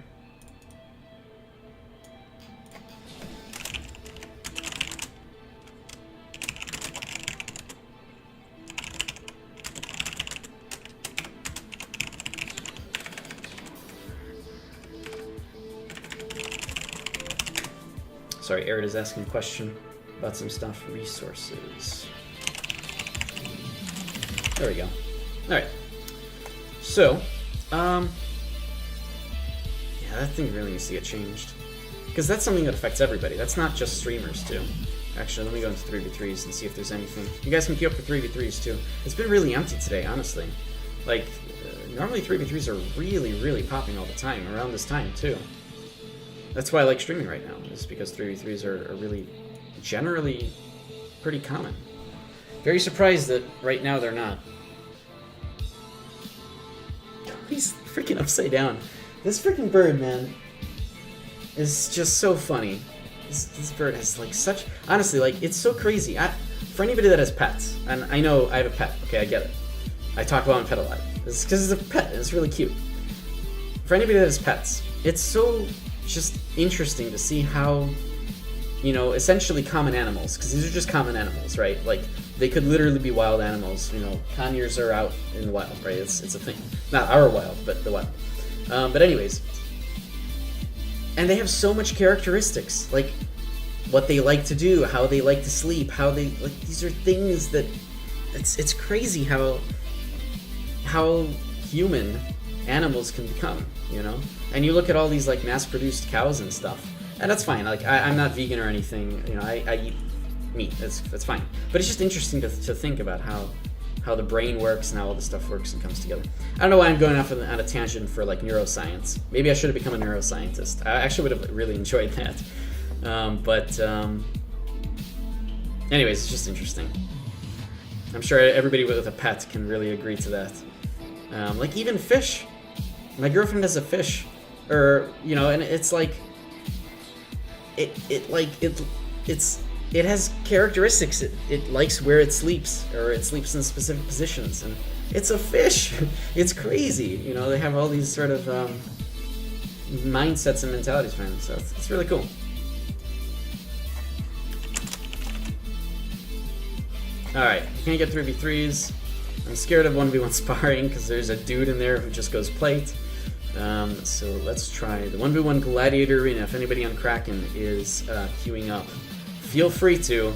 Speaker 1: Sorry, Arid is asking a question about some stuff. Resources. There we go. Alright. So, yeah, that thing really needs to get changed. Because that's something that affects everybody. That's not just streamers, too. Actually, let me go into 3v3s and see if there's anything. You guys can queue up for 3v3s, too. It's been really empty today, honestly. Like, normally 3v3s are really, really popping all the time, around this time, too. That's why I like streaming right now, is because 3v3s are really, generally, pretty common. Very surprised that right now they're not. He's freaking upside down. This freaking bird, man, is just so funny. This bird has, like, such... Honestly, like, it's so crazy. For anybody that has pets, and I know I have a pet, okay, I get it. I talk about my pet a lot. It's because it's a pet, and it's really cute. For anybody that has pets, it's so just interesting to see how, you know, essentially common animals, because these are just common animals, right? Like, they could literally be wild animals. You know, conures are out in the wild, right? It's a thing. Not our wild, but the wild. But anyways, and they have so much characteristics, like what they like to do, how they like to sleep, how they like. These are things that it's crazy how human animals can become, you know. And you look at all these like mass-produced cows and stuff, and that's fine. Like I'm not vegan or anything, you know. I eat meat. That's fine. But it's just interesting to think about how the brain works and how all this stuff works and comes together. I don't know why I'm going off on a tangent for like neuroscience. Maybe I should have become a neuroscientist. I actually would have really enjoyed that. Anyways, it's just interesting. I'm sure everybody with a pet can really agree to that. Like even fish. My girlfriend has a fish, or you know, and it's like it has characteristics. It likes where it sleeps, or it sleeps in specific positions, and it's a fish. It's crazy, you know. They have all these sort of mindsets and mentalities, man. So it's really cool. All right, you can't get 3v3s. I'm scared of 1v1 sparring because there's a dude in there who just goes plate. So let's try the 1v1 Gladiator Arena. If anybody on Kraken is queuing up, feel free to.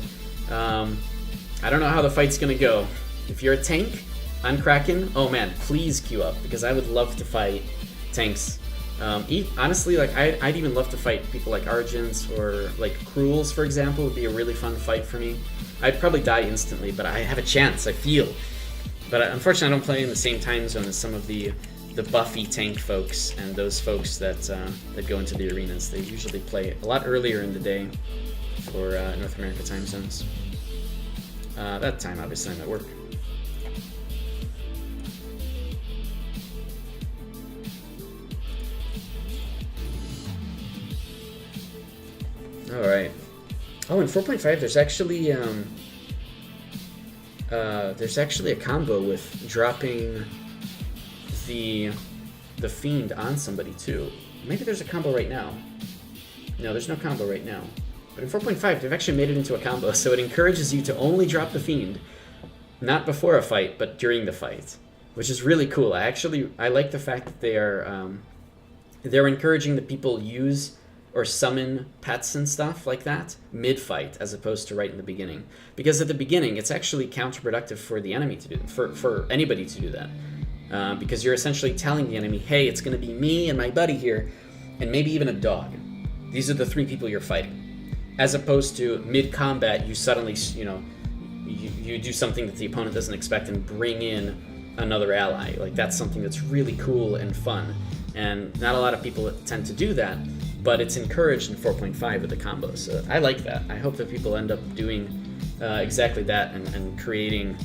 Speaker 1: I don't know how the fight's gonna go. If you're a tank on Kraken, oh man, please queue up, because I would love to fight tanks. Honestly, like I'd even love to fight people like Argents or like Cruels, for example. Would be a really fun fight for me. I'd probably die instantly, but I have a chance, I feel. But unfortunately, I don't play in the same time zone as some of the buffy tank folks and those folks that go into the arenas. They usually play a lot earlier in the day for North America time zones. That time, obviously, I'm at work. All right. Oh, in 4.5, there's actually a combo with dropping the Fiend on somebody too. Maybe there's a combo right now. No, there's no combo right now. But in 4.5, they've actually made it into a combo, so it encourages you to only drop the Fiend, not before a fight, but during the fight, which is really cool. I like the fact that they're encouraging that people use or summon pets and stuff like that mid-fight, as opposed to right in the beginning. Because at the beginning, it's actually counterproductive for the enemy to do for anybody to do that. Because you're essentially telling the enemy, hey, it's going to be me and my buddy here, and maybe even a dog. These are the three people you're fighting. As opposed to mid-combat, you suddenly, you know, you do something that the opponent doesn't expect and bring in another ally. Like, that's something that's really cool and fun. And not a lot of people tend to do that, but it's encouraged in 4.5 with the combos. So I like that. I hope that people end up doing exactly that and creating,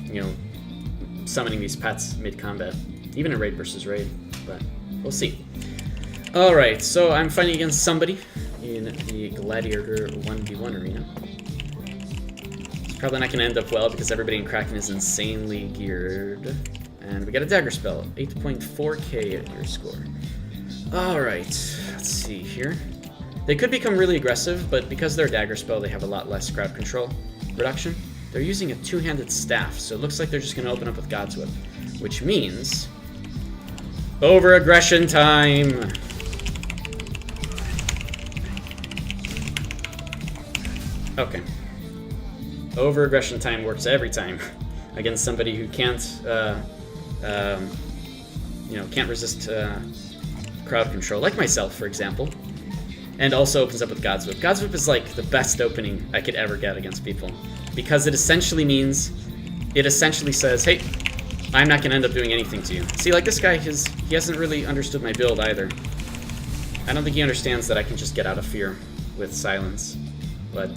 Speaker 1: you know, summoning these pets mid-combat, even in raid versus raid, but we'll see. Alright, so I'm fighting against somebody in the Gladiator 1v1 arena. Let's Probably not going to end up well because everybody in Kraken is insanely geared. And we got a dagger spell, 8.4k gear score. Alright, let's see here. They could become really aggressive, but because they're a dagger spell, they have a lot less crowd control reduction. They're using a two-handed staff, so it looks like they're just going to open up with God's Whip, which means over-aggression time! Okay. Over-aggression time works every time against somebody who can't, can't resist crowd control, like myself, for example. And also opens up with God's Whip. God's Whip is like the best opening I could ever get against people, because it essentially says, hey, I'm not going to end up doing anything to you. See, like this guy, he hasn't really understood my build either. I don't think he understands that I can just get out of fear with silence. But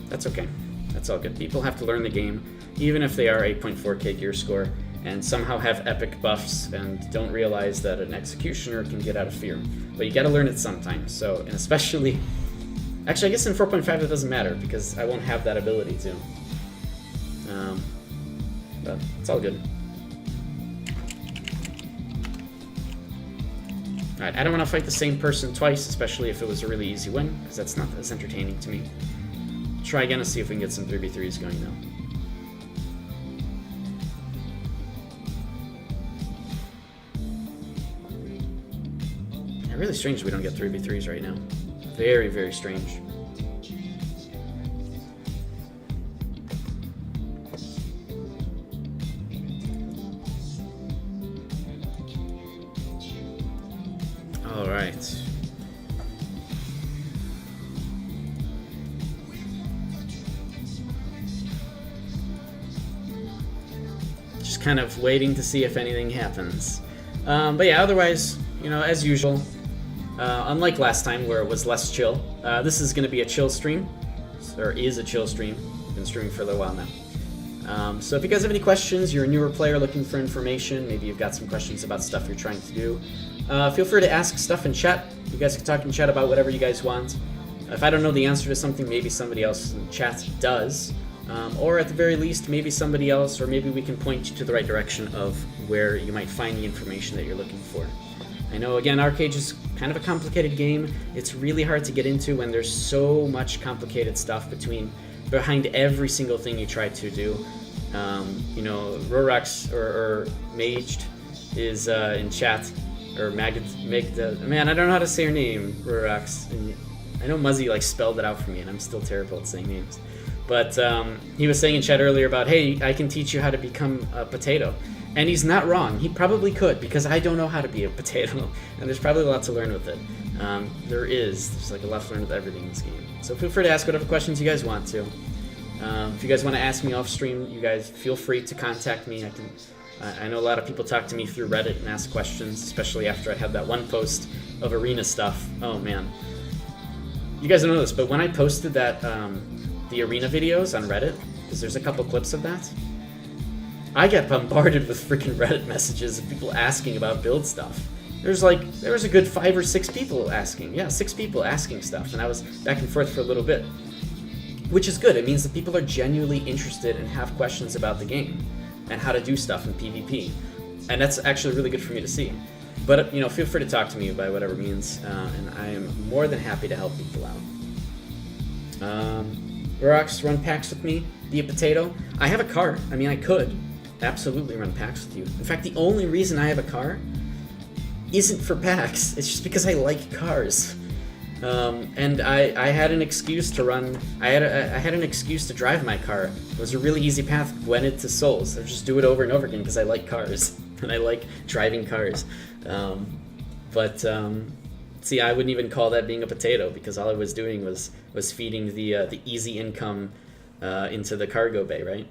Speaker 1: that's okay. That's all good. People have to learn the game, even if they are 8.4k gear score, and somehow have epic buffs and don't realize that an executioner can get out of fear. But you gotta learn it sometimes. So, and especially, actually I guess in 4.5 it doesn't matter, because I won't have that ability to. But it's all good. Alright, I don't want to fight the same person twice, especially if it was a really easy win, because that's not as entertaining to me. Try again and see if we can get some 3v3s going now. Yeah, really strange we don't get 3v3s right now. Very, very strange. Alright. Just kind of waiting to see if anything happens. But yeah, otherwise, you know, as usual, unlike last time where it was less chill, this is going to be a chill stream, or is a chill stream. Been streaming for a little while now. So if you guys have any questions, you're a newer player looking for information, maybe you've got some questions about stuff you're trying to do, feel free to ask stuff in chat. You guys can talk in chat about whatever you guys want. If I don't know the answer to something, maybe somebody else in chat does. Or at the very least, maybe somebody else, or maybe we can point you to the right direction of where you might find the information that you're looking for. I know, again, Arcade is kind of a complicated game. It's really hard to get into when there's so much complicated stuff behind every single thing you try to do. You know, Rorax or Maged is in chat, or Magda. Man, I don't know how to say her name, Rorax. And I know Muzzy like spelled it out for me, and I'm still terrible at saying names. But he was saying in chat earlier about, hey, I can teach you how to become a potato. And he's not wrong. He probably could, because I don't know how to be a potato. And there's probably a lot to learn with it. There's like a lot to learn with everything in this game. So feel free to ask whatever questions you guys want to. If you guys want to ask me off stream, you guys feel free to contact me. I know a lot of people talk to me through Reddit and ask questions, especially after I had that one post of arena stuff. Oh man. You guys don't know this, but when I posted that the arena videos on Reddit, because there's a couple clips of that, I got bombarded with freaking Reddit messages of people asking about build stuff. There was a good 5 or 6 people asking. Yeah, 6 people asking stuff, and I was back and forth for a little bit. Which is good. It means that people are genuinely interested and have questions about the game and how to do stuff in PvP. And that's actually really good for me to see. But, you know, feel free to talk to me by whatever means, and I am more than happy to help people out. Rorax, run packs with me, be a potato. I have a car. I mean, I could absolutely run packs with you. In fact, the only reason I have a car isn't for packs. It's just because I like cars. And I had an excuse to run. I had an excuse to drive my car. It was a really easy path, Gwynedd to Souls. I just do it over and over again because I like cars and I like driving cars. See, I wouldn't even call that being a potato, because all I was doing was feeding the easy income into the cargo bay, right?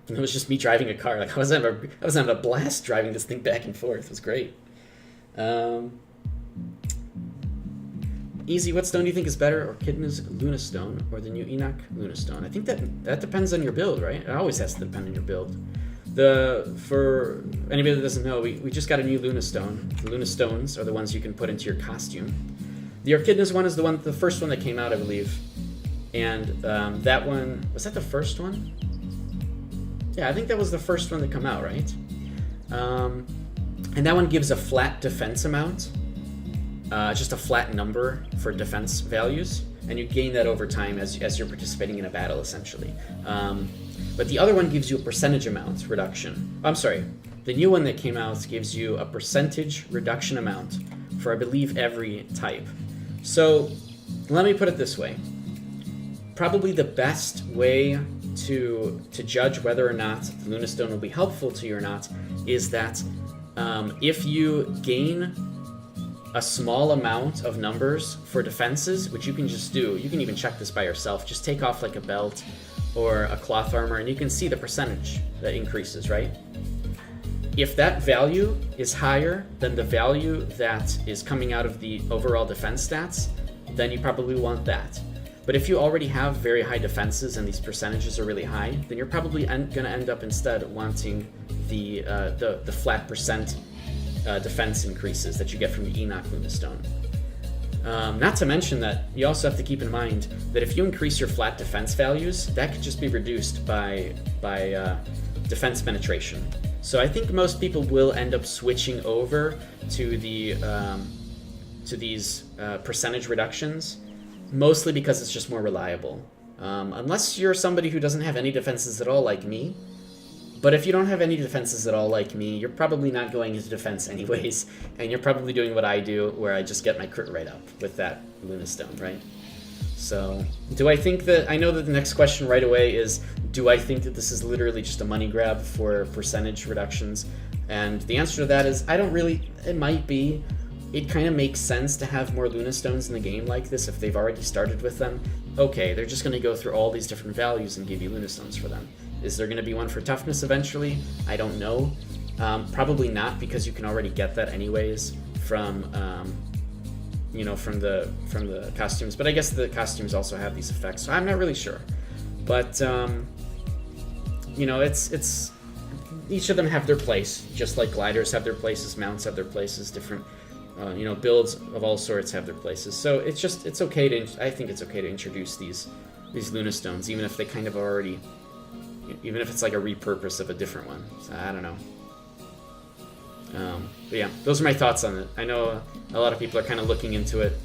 Speaker 1: And it was just me driving a car. Like I was having a blast driving this thing back and forth. It was great. Easy, what stone do you think is better, Orchidna's Luna Stone or the new Enoch Luna Stone? I think that depends on your build, right? It always has to depend on your build. For anybody that doesn't know, we just got a new Luna Stone. The Luna Stones are the ones you can put into your costume. The Orchidna's one is the first one that came out, I believe. And that one, was that the first one? Yeah, I think that was the first one to come out, right? And that one gives a flat defense amount, just a flat number for defense values, and you gain that over time as you're participating in a battle, essentially. But the other one gives you a percentage amount reduction. I'm sorry, the new one that came out gives you a percentage reduction amount for, I believe, every type. So let me put it this way. Probably the best way to judge whether or not the Lunastone will be helpful to you or not is that if you gain a small amount of numbers for defenses, which you can just do, you can even check this by yourself, just take off like a belt or a cloth armor and you can see the percentage that increases, right? If that value is higher than the value that is coming out of the overall defense stats, then you probably want that. But if you already have very high defenses and these percentages are really high, then you're probably going to end up instead wanting the flat percent defense increases that you get from the Enoch Lunastone. Not to mention that you also have to keep in mind that if you increase your flat defense values, that could just be reduced by defense penetration. So I think most people will end up switching over to these percentage reductions, mostly because it's just more reliable. Unless you're somebody who doesn't have any defenses at all like me. But if you don't have any defenses at all like me, you're probably not going into defense anyways, and you're probably doing what I do, where I just get my crit rate up with that Lunastone, right? So, do I think that, I know that the next question right away is, do I think that this is literally just a money grab for percentage reductions? And the answer to that is, I don't really, it might be. It kind of makes sense to have more Lunastones in the game like this if they've already started with them. Okay, they're just going to go through all these different values and give you Lunastones for them. Is there going to be one for toughness eventually? I don't know. Probably not, because you can already get that anyways from the costumes. But I guess the costumes also have these effects, so I'm not really sure. But it's each of them have their place, just like gliders have their places, mounts have their places, different builds of all sorts have their places. So I think it's okay to introduce these Lunastones, even if they kind of already. Even if it's like a repurpose of a different one. So, I don't know. But yeah, those are my thoughts on it. I know a lot of people are kind of looking into it,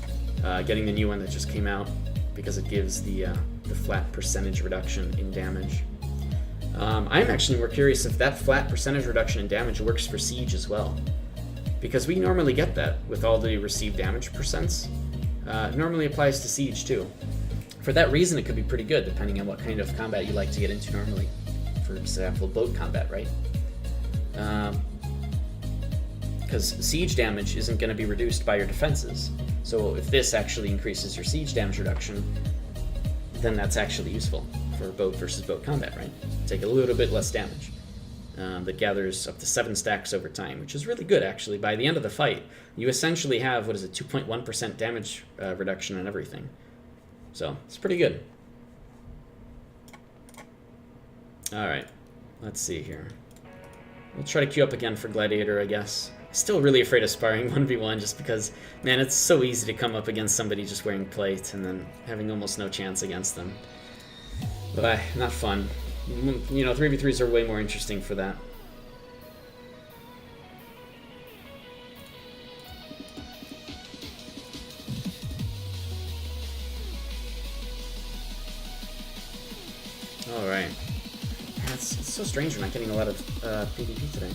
Speaker 1: getting the new one that just came out, because it gives the flat percentage reduction in damage. I'm actually more curious if that flat percentage reduction in damage works for Siege as well. Because we normally get that with all the received damage percents. It normally applies to Siege too. For that reason, it could be pretty good, depending on what kind of combat you like to get into normally. For example, boat combat, right? Because siege damage isn't going to be reduced by your defenses. So if this actually increases your siege damage reduction, then that's actually useful for boat versus boat combat, right? Take a little bit less damage. That gathers up to 7 stacks over time, which is really good, actually. By the end of the fight, you essentially have, 2.1% damage reduction on everything. So, it's pretty good. Alright, let's see here. We'll try to queue up again for Gladiator, I guess. Still really afraid of sparring 1v1 just because, man, it's so easy to come up against somebody just wearing plate and then having almost no chance against them. But, not fun. 3v3s are way more interesting for that. Alright. Yeah, it's so strange we're not getting a lot of PvP today.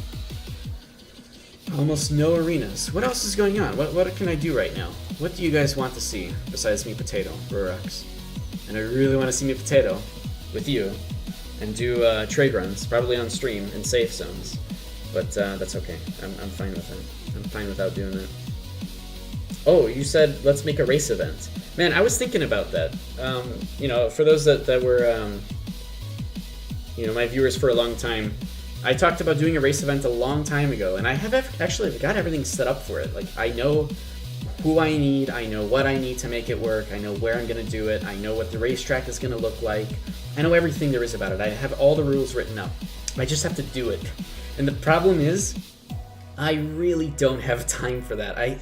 Speaker 1: Almost no arenas. What else is going on? What can I do right now? What do you guys want to see besides me Potato, Rurex? And I really want to see me Potato with you and do trade runs, probably on stream in safe zones. But that's okay. I'm fine with that. I'm fine without doing that. Oh, you said let's make a race event. Man, I was thinking about that. For those that were my viewers for a long time, I talked about doing a race event a long time ago, and I have actually got everything set up for it. Like, I know who I need, I know what I need to make it work, I know where I'm going to do it, I know what the racetrack is going to look like, I know everything there is about it. I have all the rules written up. I just have to do it. And the problem is, I really don't have time for that. I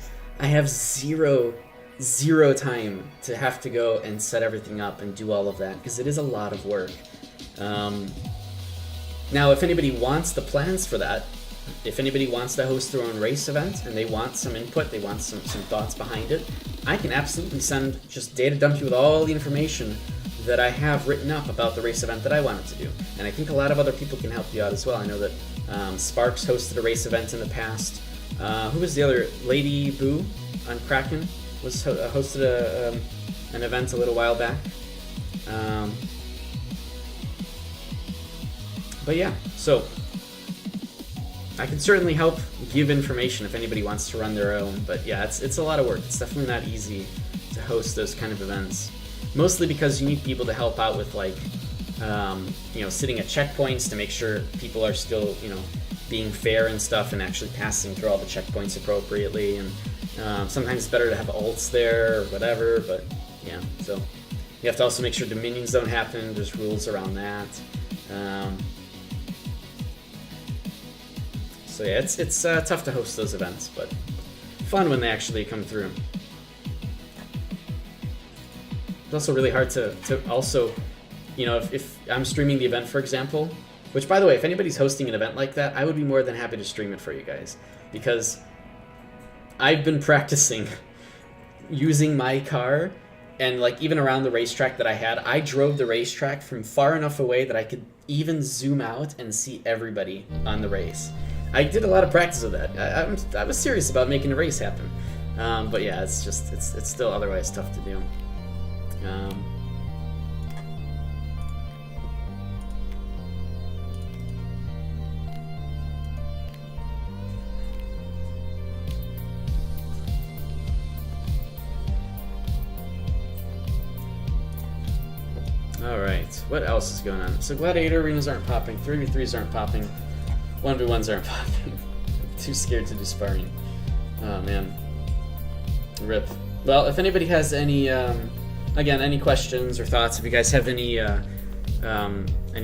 Speaker 1: have zero zero time to have to go and set everything up and do all of that, because it is a lot of work. Now, if anybody wants the plans for that, if anybody wants to host their own race event and they want some input, they want some thoughts behind it, I can absolutely just data dump you with all the information that I have written up about the race event that I wanted to do. And I think a lot of other people can help you out as well. I know that Sparks hosted a race event in the past. Who was the other? Lady Boo on Kraken hosted an event a little while back. But yeah, so I can certainly help give information if anybody wants to run their own. But yeah, it's a lot of work. It's definitely not easy to host those kind of events. Mostly because you need people to help out with, like, sitting at checkpoints to make sure people are still, being fair and stuff and actually passing through all the checkpoints appropriately. And sometimes it's better to have ults there or whatever, but yeah, so you have to also make sure dominions don't happen. There's rules around that. So yeah, it's tough to host those events, but fun when they actually come through. It's also really hard to also, if I'm streaming the event, for example, which, by the way, if anybody's hosting an event like that, I would be more than happy to stream it for you guys, because I've been practicing using my car, and like even around the racetrack that I drove the racetrack from far enough away that I could even zoom out and see everybody on the race. I did a lot of practice of that. I was serious about making a race happen, but yeah, it's still otherwise tough to do. Alright, what else is going on? So Gladiator arenas aren't popping, 3v3s aren't popping, 1v1s aren't popping. I'm too scared to do sparring. Oh man. RIP. Well, if anybody has any, again, any questions or thoughts, if you guys have any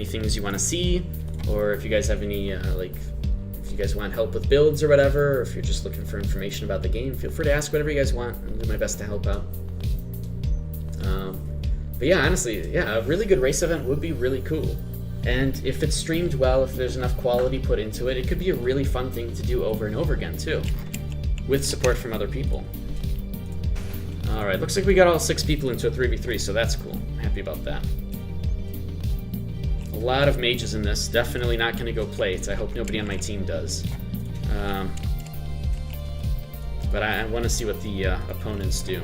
Speaker 1: things you want to see, or if you guys have any, if you guys want help with builds or whatever, or if you're just looking for information about the game, feel free to ask whatever you guys want. I'll do my best to help out. But yeah, honestly, yeah, a really good race event would be really cool. And if it's streamed well, if there's enough quality put into it, it could be a really fun thing to do over and over again, too, with support from other people. Alright, looks like we got all 6 people into a 3v3, so that's cool. I'm happy about that. A lot of mages in this. Definitely not going to go plates. I hope nobody on my team does. But I want to see what the opponents do.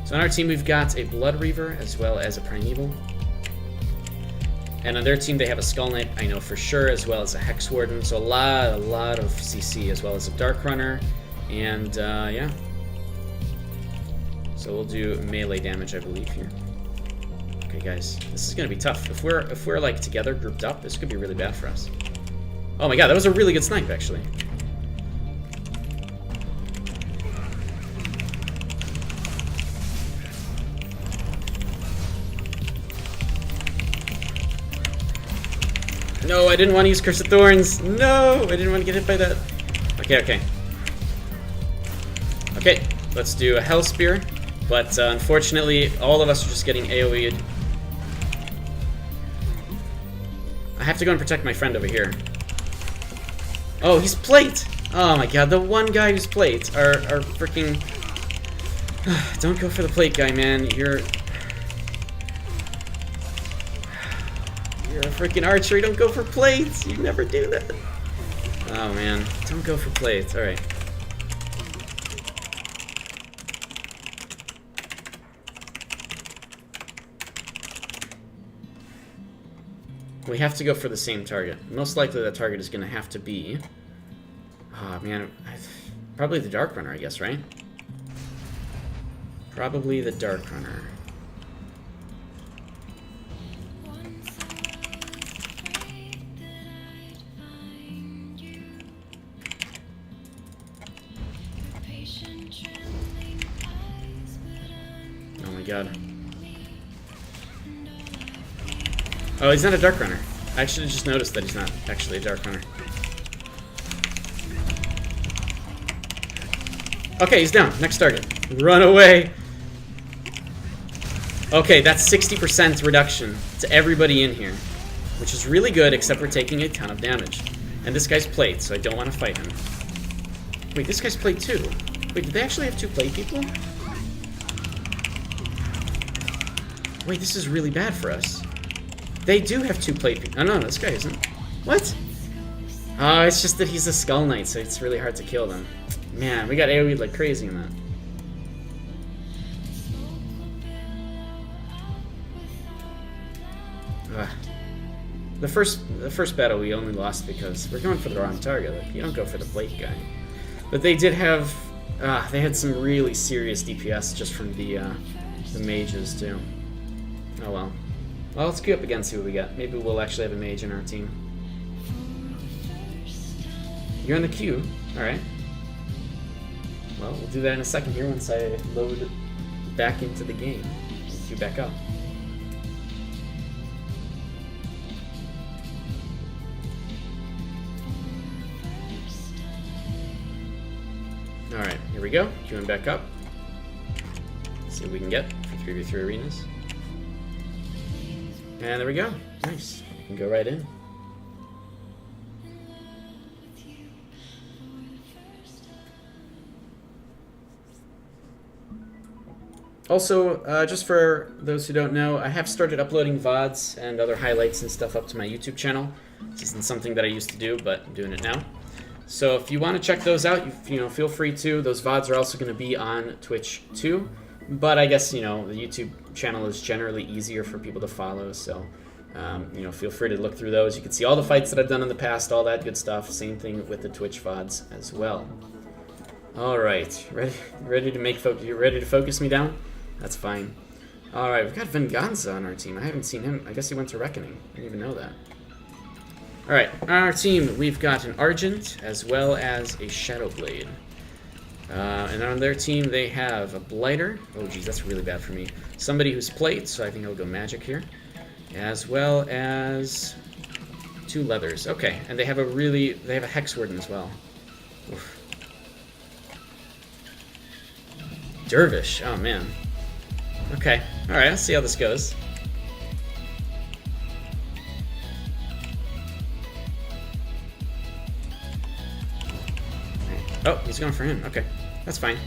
Speaker 1: So on our team, we've got a Blood Reaver as well as a Primeval. And on their team, they have a Skull Knight, I know for sure, as well as a Hex Warden. So a lot of CC, as well as a Dark Runner. And, yeah. So we'll do melee damage, I believe, here. Okay, guys, this is gonna be tough. If we're like together, grouped up, this could be really bad for us. Oh my god, that was a really good snipe, actually. No, I didn't want to use Curse of Thorns. No, I didn't want to get hit by that. Okay. Okay, let's do a Hell Spear. But unfortunately, all of us are just getting AoE'd. I have to go and protect my friend over here. Oh, he's plate! Oh my god, the one guy who's plate are freaking... Don't go for the plate guy, man. You're a freaking archer. Don't go for plates. You never do that. Oh man, don't go for plates. All right. We have to go for the same target. Most likely that target is going to have to be... Oh man, probably the Dark Runner, I guess, right? Probably the Dark Runner. Oh my god. Oh, he's not a Dark Runner. I should have just noticed that he's not actually a Dark Runner. Okay, he's down. Next target. Run away. Okay, that's 60% reduction to everybody in here, which is really good, except we're taking a ton of damage. And this guy's plate, so I don't want to fight him. Wait, this guy's plate too. Wait, did they actually have 2 plate people? Wait, this is really bad for us. They do have 2 plate people. Oh no, this guy isn't. What? Oh, it's just that he's a Skull Knight, so it's really hard to kill them. Man, we got AoE'd like crazy in that. Ugh. The first battle we only lost because we're going for the wrong target. Like, you don't go for the plate guy. But they did have, they had some really serious DPS just from the mages too. Oh well. Well, let's queue up again and see what we got. Maybe we'll actually have a mage in our team. You're in the queue. Alright. Well, we'll do that in a second here once I load back into the game. We'll queue back up. Alright, here we go. Queuing back up. Let's see what we can get for 3v3 arenas. And there we go. Nice. You can go right in. Also, just for those who don't know, I have started uploading VODs and other highlights and stuff up to my YouTube channel. This isn't something that I used to do, but I'm doing it now. So if you want to check those out, you know, feel free to. Those VODs are also going to be on Twitch too. But I guess, you know, the YouTube channel is generally easier for people to follow, so, you know, feel free to look through those. You can see all the fights that I've done in the past, all that good stuff. Same thing with the Twitch VODs as well. All right, ready to make you ready to focus me down? That's fine. All right, we've got Venganza on our team. I haven't seen him. I guess he went to Reckoning. I didn't even know that. All right, on our team, we've got an Argent as well as a Shadowblade. And on their team, they have a Blighter. Oh, geez, that's really bad for me. Somebody who's plate, so I think I'll go Magic here. As well as 2 Leathers. Okay, and they have a Hex Warden as well. Oof. Dervish, oh man. Okay, alright, let's see how this goes. Oh, he's going for him. Okay, that's fine.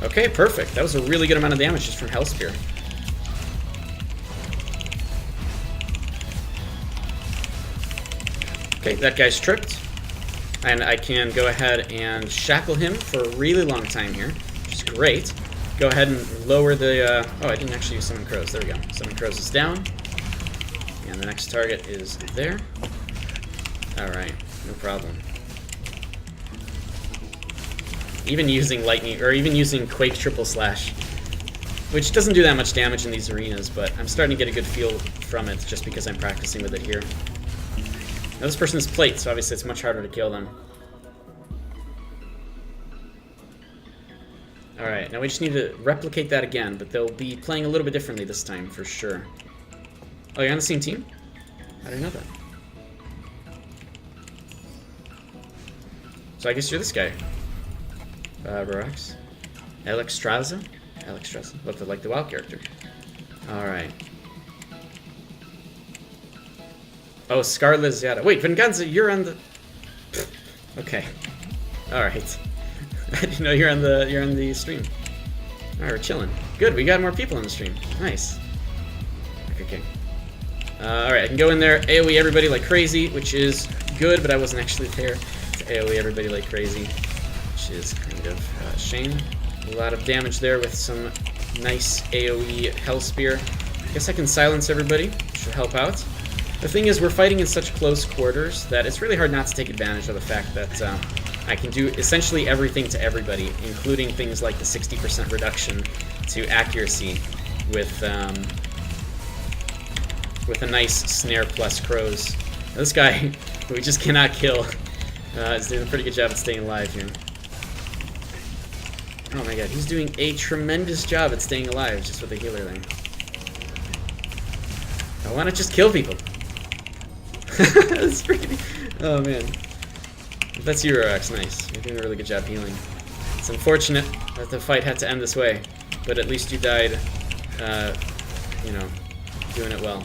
Speaker 1: Okay, perfect. That was a really good amount of damage just from Hellspear. Okay, that guy's tripped. And I can go ahead and shackle him for a really long time here, which is great. Go ahead and lower the... oh, I didn't actually use Summon Crows. There we go. Summon Crows is down. And the next target is there. Alright, no problem. Even using Lightning, or even using Quake Triple Slash, which doesn't do that much damage in these arenas, but I'm starting to get a good feel from it just because I'm practicing with it here. Now this person is plate, so obviously it's much harder to kill them. Alright, now we just need to replicate that again, but they'll be playing a little bit differently this time, for sure. Oh, you're on the same team? I didn't know that. So I guess you're this guy. Barax. Alexstrasza? Alexstrasza. Looked like the WoW character. Alright. Oh, Scarliziata. Wait, Venganza, you're on the... Okay. Alright. I didn't know you're on the stream. Alright, we're chilling. Good, we got more people on the stream. Nice. Okay. Alright, I can go in there, AoE everybody like crazy, which is good, but I wasn't actually there to AoE everybody like crazy, which is kind of a shame. A lot of damage there with some nice AoE Hellspear. I guess I can silence everybody, which should help out. The thing is, we're fighting in such close quarters that it's really hard not to take advantage of the fact that I can do essentially everything to everybody, including things like the 60% reduction to accuracy with a nice snare plus crows. Now, this guy, we just cannot kill, is doing a pretty good job at staying alive here. Oh my god, he's doing a tremendous job at staying alive just with the healer thing. I want to just kill people. That's pretty... Oh man. That's Euroax, nice. You're doing a really good job healing. It's unfortunate that the fight had to end this way, but at least you died, you know, doing it well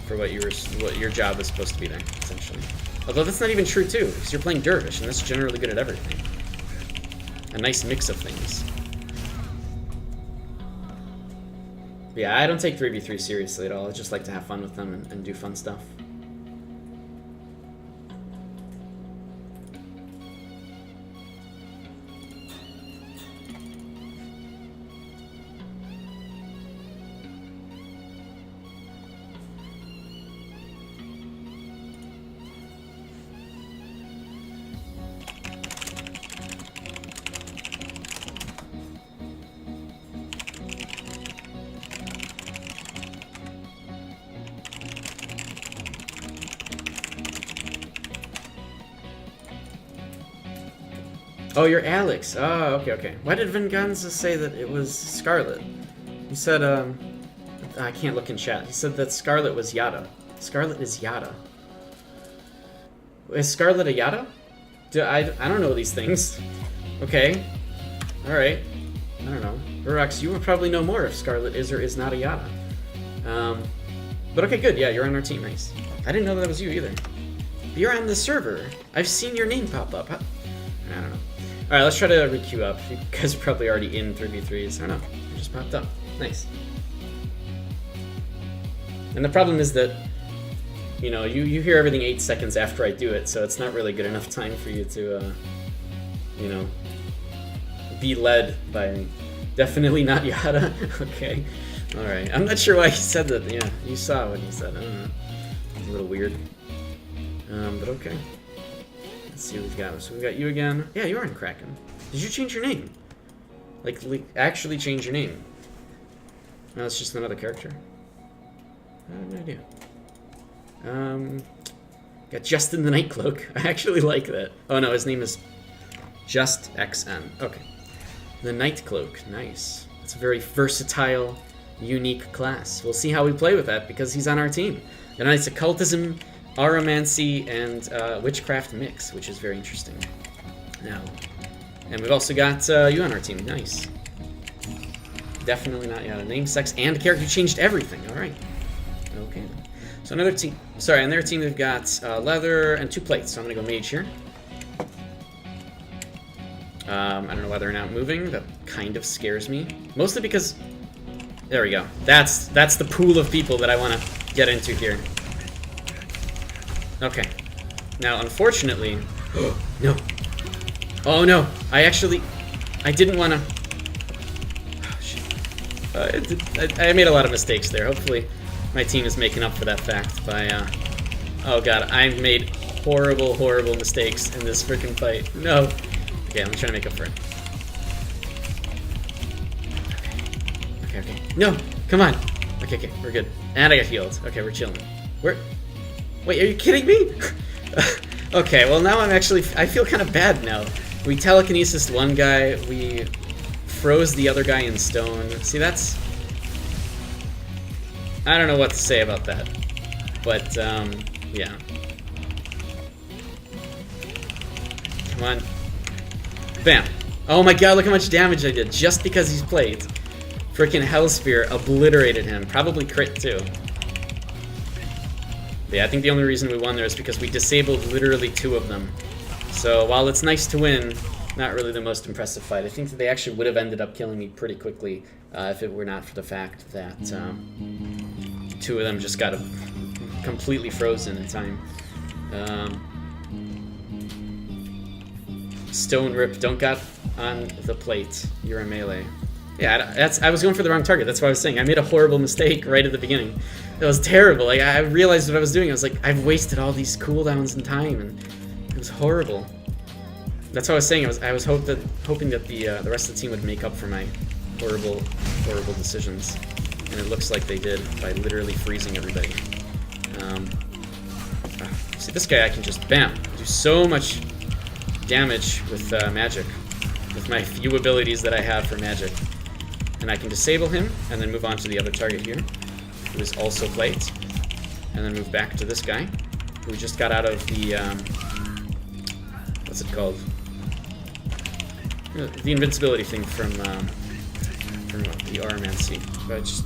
Speaker 1: for what your job was supposed to be there, essentially. Although that's not even true too, because you're playing Dervish, and that's generally good at everything. A nice mix of things. But yeah, I don't take 3v3 seriously at all. I just like to have fun with them and do fun stuff. Oh, you're Alex. Oh, okay. Why did Venganza say that it was Scarlet? He said, I can't look in chat. He said that Scarlet was Yada. Scarlet is Yada. Is Scarlet a Yada? I don't know these things. Okay. Alright. I don't know. Urax, you would probably know more if Scarlet is or is not a Yada. But okay, good. Yeah, you're on our team. Nice. I didn't know that was you either. You're on the server. I've seen your name pop up. I don't know. Alright, let's try to re-queue up. You guys are probably already in 3v3s. I don't know. It just popped up. Nice. And the problem is that, you know, you hear everything 8 seconds after I do it, so it's not really good enough time for you to, you know, be led by definitely not Yada. Okay. Alright. I'm not sure why he said that. Yeah, you saw what he said. I don't know. It's a little weird. But okay. Let's see what we've got. So we've got you again. Yeah, you are in Kraken. Did you change your name? Like actually change your name? No, it's just another character. I have no idea. Got Justin the Nightcloak. I actually like that. Oh no, his name is Just XN. Okay. The Nightcloak. Nice. It's a very versatile, unique class. We'll see how we play with that because he's on our team. A nice occultism, aromancy, and witchcraft mix, which is very interesting. Now, and we've also got you on our team. Nice. Definitely not yet. Name, sex, and character changed everything. All right. Okay. So another team. Sorry, on their team they've got leather and 2 plates. So I'm gonna go mage here. I don't know why they're not moving. That kind of scares me. Mostly because there we go. That's the pool of people that I want to get into here. Okay. Now, unfortunately... no. Oh, no. I didn't want to... Oh, shit. I made a lot of mistakes there. Hopefully, my team is making up for that fact by... Oh, God. I've made horrible, horrible mistakes in this freaking fight. No. Okay, I'm trying to make up for it. Okay. No! Come on! Okay, we're good. And I got healed. Okay, we're chilling. Wait, are you kidding me? Okay, well now I feel kind of bad now. We telekinesis one guy, we froze the other guy in stone. See, that's... I don't know what to say about that. But, yeah. Come on. Bam. Oh my god, look how much damage I did just because he's played. Frickin' Hellspear obliterated him. Probably crit too. Yeah, I think the only reason we won there is because we disabled literally 2 of them. So while it's nice to win, not really the most impressive fight. I think that they actually would have ended up killing me pretty quickly if it were not for the fact that 2 of them just got completely frozen in time. Stone Rip, don't got on the plate. You're a melee. Yeah, I was going for the wrong target. That's what I was saying. I made a horrible mistake right at the beginning. It was terrible. Like, I realized what I was doing. I was like, I've wasted all these cooldowns and time, and it was horrible. That's what I was saying. I was hoping that the rest of the team would make up for my horrible decisions, and it looks like they did by literally freezing everybody. See, this guy I can just bam do so much damage with magic, with my few abilities that I have for magic, and I can disable him and then move on to the other target here, who is also plate, and then move back to this guy, who just got out of the, what's it called? The invincibility thing from the Armancy. But just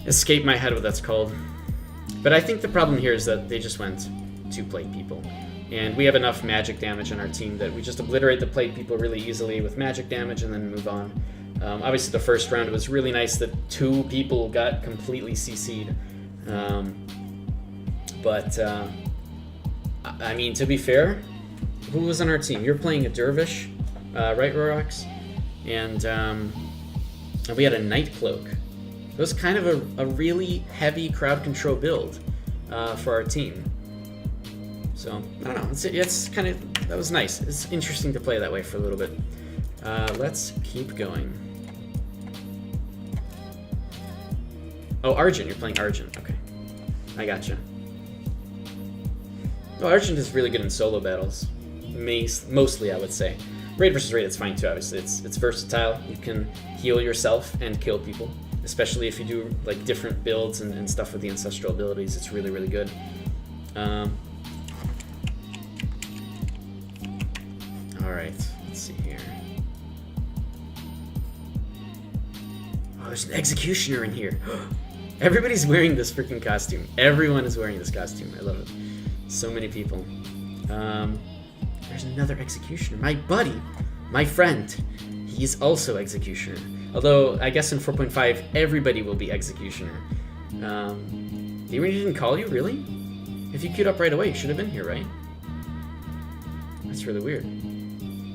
Speaker 1: escaped my head what that's called. But I think the problem here is that they just went 2 plate people. And we have enough magic damage on our team that we just obliterate the plate people really easily with magic damage and then move on. Obviously the first round, it was really nice that 2 people got completely CC'd. I mean, to be fair, who was on our team? You're playing a Dervish, right, Rorox? And we had a Night Cloak. It was kind of a really heavy crowd control build for our team. So, I don't know, it's kind of, that was nice. It's interesting to play that way for a little bit. Let's keep going. Oh, Argent, you're playing Argent, okay. I gotcha. Well, Argent is really good in solo battles. Mostly, I would say. Raid versus raid, it's fine too, obviously. It's versatile. You can heal yourself and kill people. Especially if you do like different builds and stuff with the ancestral abilities. It's really, really good. Alright, let's see here. Oh, there's an Executioner in here. Everybody's wearing this freaking costume. Everyone is wearing this costume. I love it. So many people. There's another Executioner. My buddy, my friend, he's also Executioner. Although, I guess in 4.5, everybody will be Executioner. He didn't call you, really? If you queued up right away, you should have been here, right? That's really weird.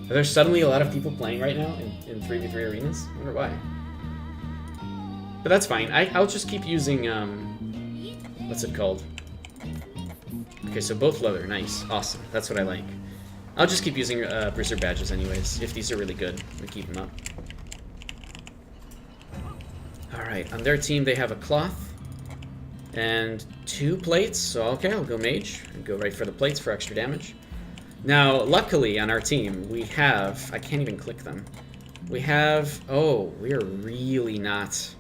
Speaker 1: Are there suddenly a lot of people playing right now in 3v3 arenas? I wonder why. But that's fine. I'll just keep using, what's it called? Okay, so both leather. Nice. Awesome. That's what I like. I'll just keep using Bruiser badges anyways, if these are really good. I'm gonna keep them up. Alright, on their team they have a cloth and 2 plates, so okay, I'll go mage and go right for the plates for extra damage. Now, luckily on our team, we have, I can't even click them. We have, oh, we are really not,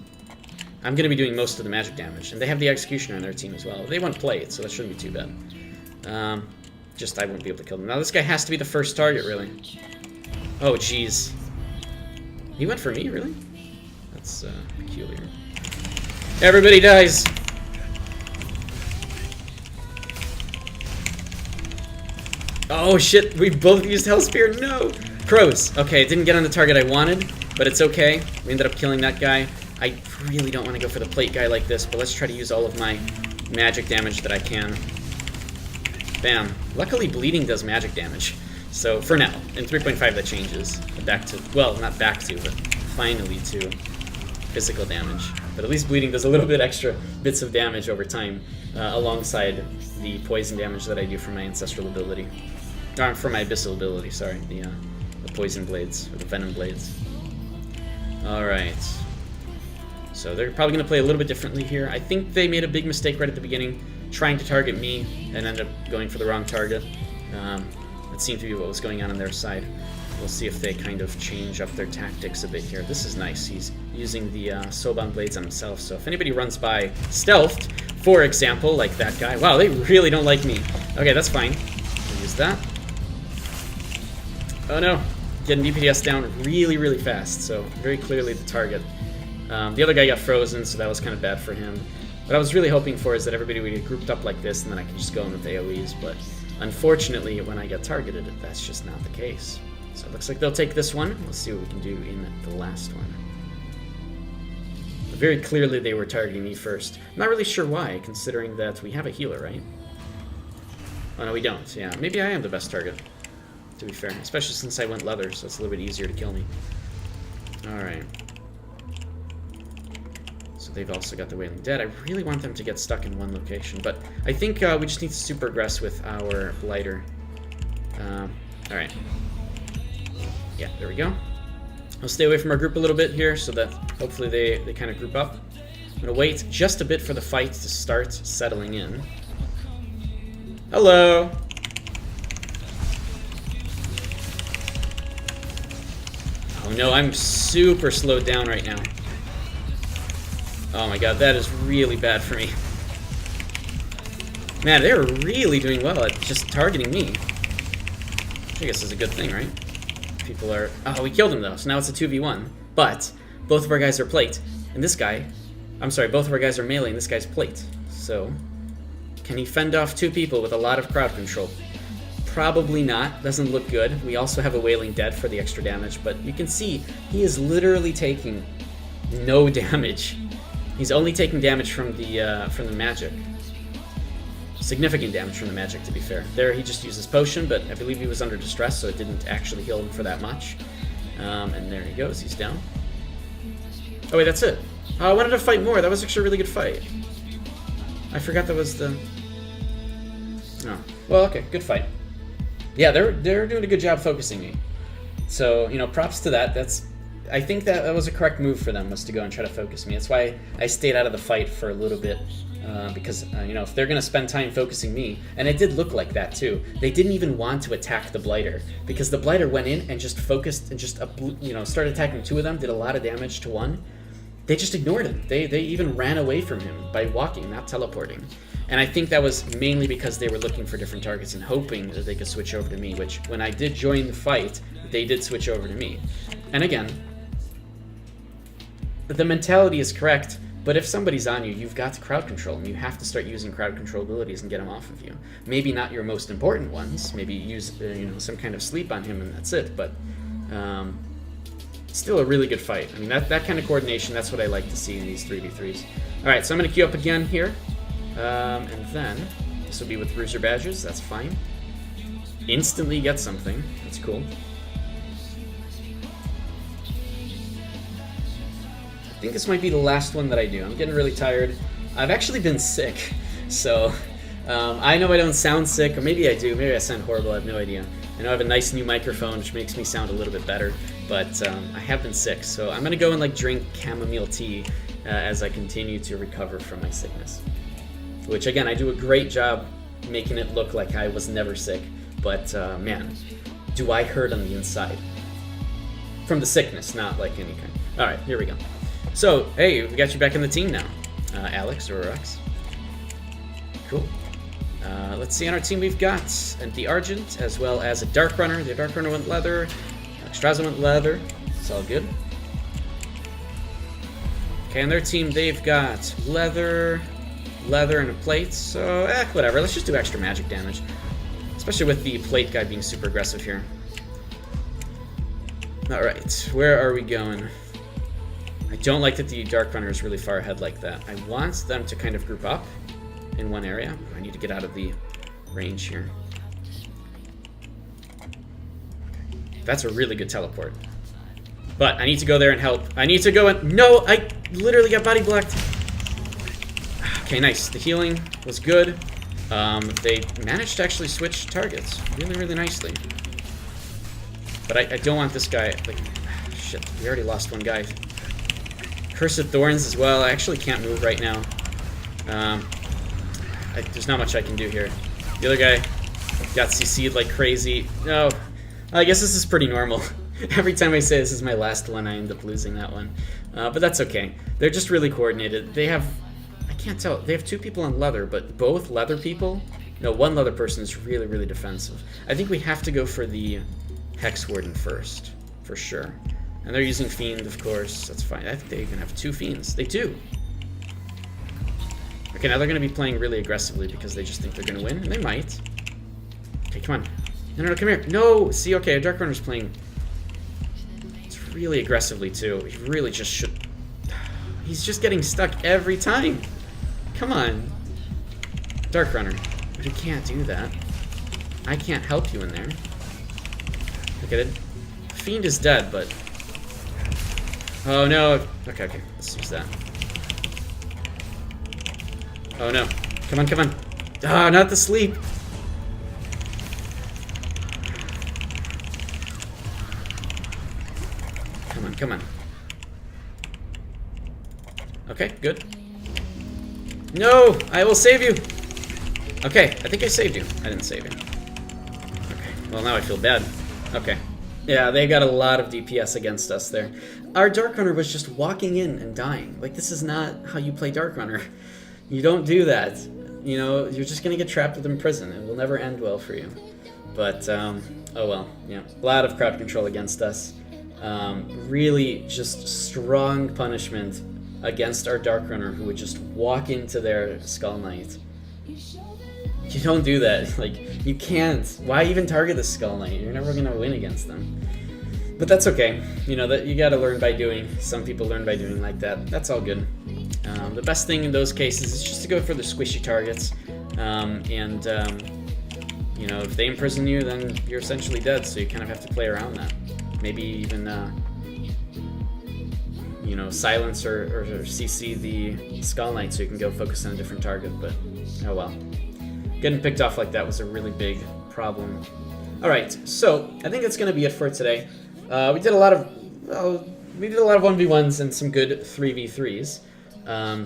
Speaker 1: I'm gonna be doing most of the magic damage, and they have the Executioner on their team as well. They want plates, so that shouldn't be too bad. Just I won't be able to kill them. Now this guy has to be the first target, really. Oh, jeez. He went for me, really? That's peculiar. Everybody dies! Oh shit, we both used Hellspear, no! Crows. Okay, it didn't get on the target I wanted, but it's okay. We ended up killing that guy. I really don't want to go for the plate guy like this, but let's try to use all of my magic damage that I can. Bam. Luckily, bleeding does magic damage. So, for now. In 3.5 that changes. Back to, well, not back to, but finally to physical damage. But at least bleeding does a little bit extra bits of damage over time, alongside the poison damage that I do from my ancestral ability. Or from my abyssal ability, sorry. The poison blades, or the venom blades. Alright. So they're probably going to play a little bit differently here. I think they made a big mistake right at the beginning, trying to target me, and ended up going for the wrong target. That seemed to be what was going on their side. We'll see if they kind of change up their tactics a bit here. This is nice. He's using the Soban blades on himself, so if anybody runs by stealthed, for example, like that guy. Wow, they really don't like me. Okay, that's fine. I'll use that. Oh no, getting DPS down really, really fast, so very clearly the target. The other guy got frozen, so that was kind of bad for him. What I was really hoping for is that everybody would get grouped up like this, and then I can just go in with AoEs, but unfortunately, when I get targeted, that's just not the case. So it looks like they'll take this one. Let's see what we can do in the last one. But very clearly they were targeting me first. I'm not really sure why, considering that we have a healer, right? Oh no, we don't. Yeah, maybe I am the best target, to be fair. Especially since I went leather, so it's a little bit easier to kill me. Alright. So they've also got the Wailing Dead. I really want them to get stuck in one location, but I think we just need to super aggress with our Blighter. Alright. Yeah, there we go. I'll stay away from our group a little bit here so that hopefully they kind of group up. I'm going to wait just a bit for the fight to start settling in. Hello! Oh no, I'm super slowed down right now. Oh my god, that is really bad for me. Man, they were really doing well at just targeting me. Which I guess is a good thing, right? People are... Oh, we killed him, though, so now it's a 2v1. But both of our guys are plate, and this guy... I'm sorry, both of our guys are melee, and this guy's plate. So, can he fend off 2 people with a lot of crowd control? Probably not. Doesn't look good. We also have a Wailing Dead for the extra damage, but you can see he is literally taking no damage. He's only taking damage from the magic. Significant damage from the magic, to be fair. There, he just used his potion, but I believe he was under distress, so it didn't actually heal him for that much. And there he goes. He's down. Oh, wait, that's it. Oh, I wanted to fight more. That was actually a really good fight. I forgot that was the... Oh. Well, okay. Good fight. Yeah, they're doing a good job focusing me. So, you know, props to that. I think that was a correct move for them, was to go and try to focus me. That's why I stayed out of the fight for a little bit. Because, you know, if they're going to spend time focusing me, and it did look like that too, they didn't even want to attack the Blighter, because the Blighter went in and just focused and just, you know, started attacking 2 of them, did a lot of damage to 1. They just ignored him. They even ran away from him by walking, not teleporting. And I think that was mainly because they were looking for different targets and hoping that they could switch over to me, which, when I did join the fight, they did switch over to me. And again, the mentality is correct, but if somebody's on you, you've got to crowd control, and you have to start using crowd control abilities and get them off of you. Maybe not your most important ones. Maybe use you know, some kind of sleep on him and that's it. But still a really good fight. I mean, that kind of coordination, that's what I like to see in these 3v3s. All right, so I'm going to queue up again here, and then this will be with Bruiser Badges. That's fine. Instantly get something. That's cool. I think this might be the last one that I do. I'm getting really tired. I've actually been sick, so I know I don't sound sick, or maybe I do. Maybe I sound horrible. I have no idea. I know I have a nice new microphone, which makes me sound a little bit better, but I have been sick, so I'm gonna go and like drink chamomile tea as I continue to recover from my sickness. Which again, I do a great job making it look like I was never sick, but man, do I hurt on the inside. From the sickness, not like any kind. All right, here we go. So, hey, we got you back in the team now, Alex or Rex. Cool. Let's see, on our team we've got the Argent, as well as a Dark Runner. The Dark Runner went leather, Extraza went leather. It's all good. Okay, on their team they've got leather, and a plate, so whatever. Let's just do extra magic damage, especially with the plate guy being super aggressive here. Alright, where are we going? I don't like that the Dark Runner is really far ahead like that. I want them to kind of group up in one area. I need to get out of the range here. That's a really good teleport. But I need to go there and help. I need to go and... No! I literally got body blocked. Okay, nice. The healing was good. They managed to actually switch targets really, really nicely. But I don't want this guy... Like, shit, we already lost one guy. Cursed Thorns as well. I actually can't move right now. There's not much I can do here. The other guy got CC'd like crazy. No, I guess this is pretty normal. Every time I say this is my last one, I end up losing that one. But that's okay. They're just really coordinated. They have... I can't tell. They have 2 people on leather, but both leather people... No, one leather person is really, really defensive. I think we have to go for the Hex Warden first, for sure. And they're using Fiend, of course. That's fine. I think they even have 2 Fiends. They do. Okay, now they're going to be playing really aggressively because they just think they're going to win, and they might. Okay, come on. No, come here. No! See, okay, Dark Runner's playing... It's really aggressively, too. He really just should... He's just getting stuck every time. Come on. Dark Runner. But you can't do that. I can't help you in there. Okay, the Fiend is dead, but... Oh, no. Okay, let's use that. Oh no. Come on. Ah, not the sleep. Come on. Okay, good. No! I will save you! Okay, I think I saved you. I didn't save you. Okay, well now I feel bad. Okay. Yeah, they got a lot of DPS against us there. Our Dark Runner was just walking in and dying. Like, this is not how you play Dark Runner. You don't do that. You know, you're just gonna get trapped within prison. It will never end well for you. But, Oh well, yeah. A lot of crowd control against us. Really just strong punishment against our Dark Runner who would just walk into their Skull Knight. You don't do that. Like, you can't. Why even target the Skull Knight? You're never gonna win against them. But that's okay. You know, that you gotta learn by doing. Some people learn by doing like that. That's all good. The best thing in those cases is just to go for the squishy targets. You know, if they imprison you, then you're essentially dead, so you kind of have to play around that. Maybe even, you know, silence or CC the Skull Knight so you can go focus on a different target, but oh well. Getting picked off like that was a really big problem. Alright, so I think that's going to be it for today. We did a lot of 1v1s and some good 3v3s,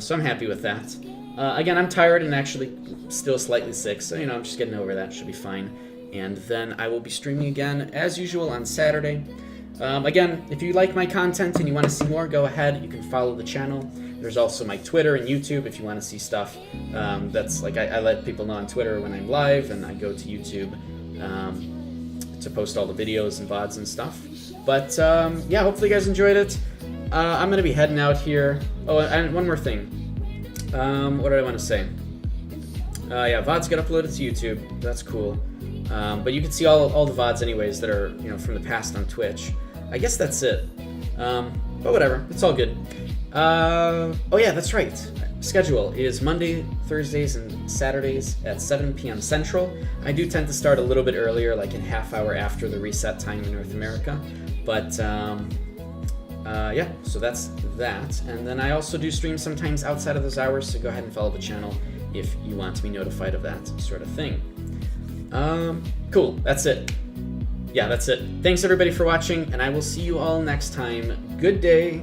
Speaker 1: so I'm happy with that. Again, I'm tired and actually still slightly sick, so, you know, I'm just getting over that. Should be fine. And then I will be streaming again, as usual, on Saturday. Again, if you like my content and you want to see more, go ahead. You can follow the channel. There's also my Twitter and YouTube if you want to see stuff. That's like I let people know on Twitter when I'm live, and I go to YouTube to post all the videos and VODs and stuff. But, yeah, hopefully you guys enjoyed it. I'm going to be heading out here. Oh, and one more thing. What did I want to say? Yeah, VODs get uploaded to YouTube. That's cool. But you can see all the VODs anyways that are, you know, from the past on Twitch. I guess that's it. But whatever, it's all good. Oh yeah, that's right. Schedule is Monday, Thursdays, and Saturdays at 7 p.m. Central. I do tend to start a little bit earlier, like in half hour after the reset time in North America. But yeah, so that's that. And then I also do stream sometimes outside of those hours, so go ahead and follow the channel if you want to be notified of that sort of thing. Cool, that's it. Yeah, that's it. Thanks everybody for watching, and I will see you all next time. Good day.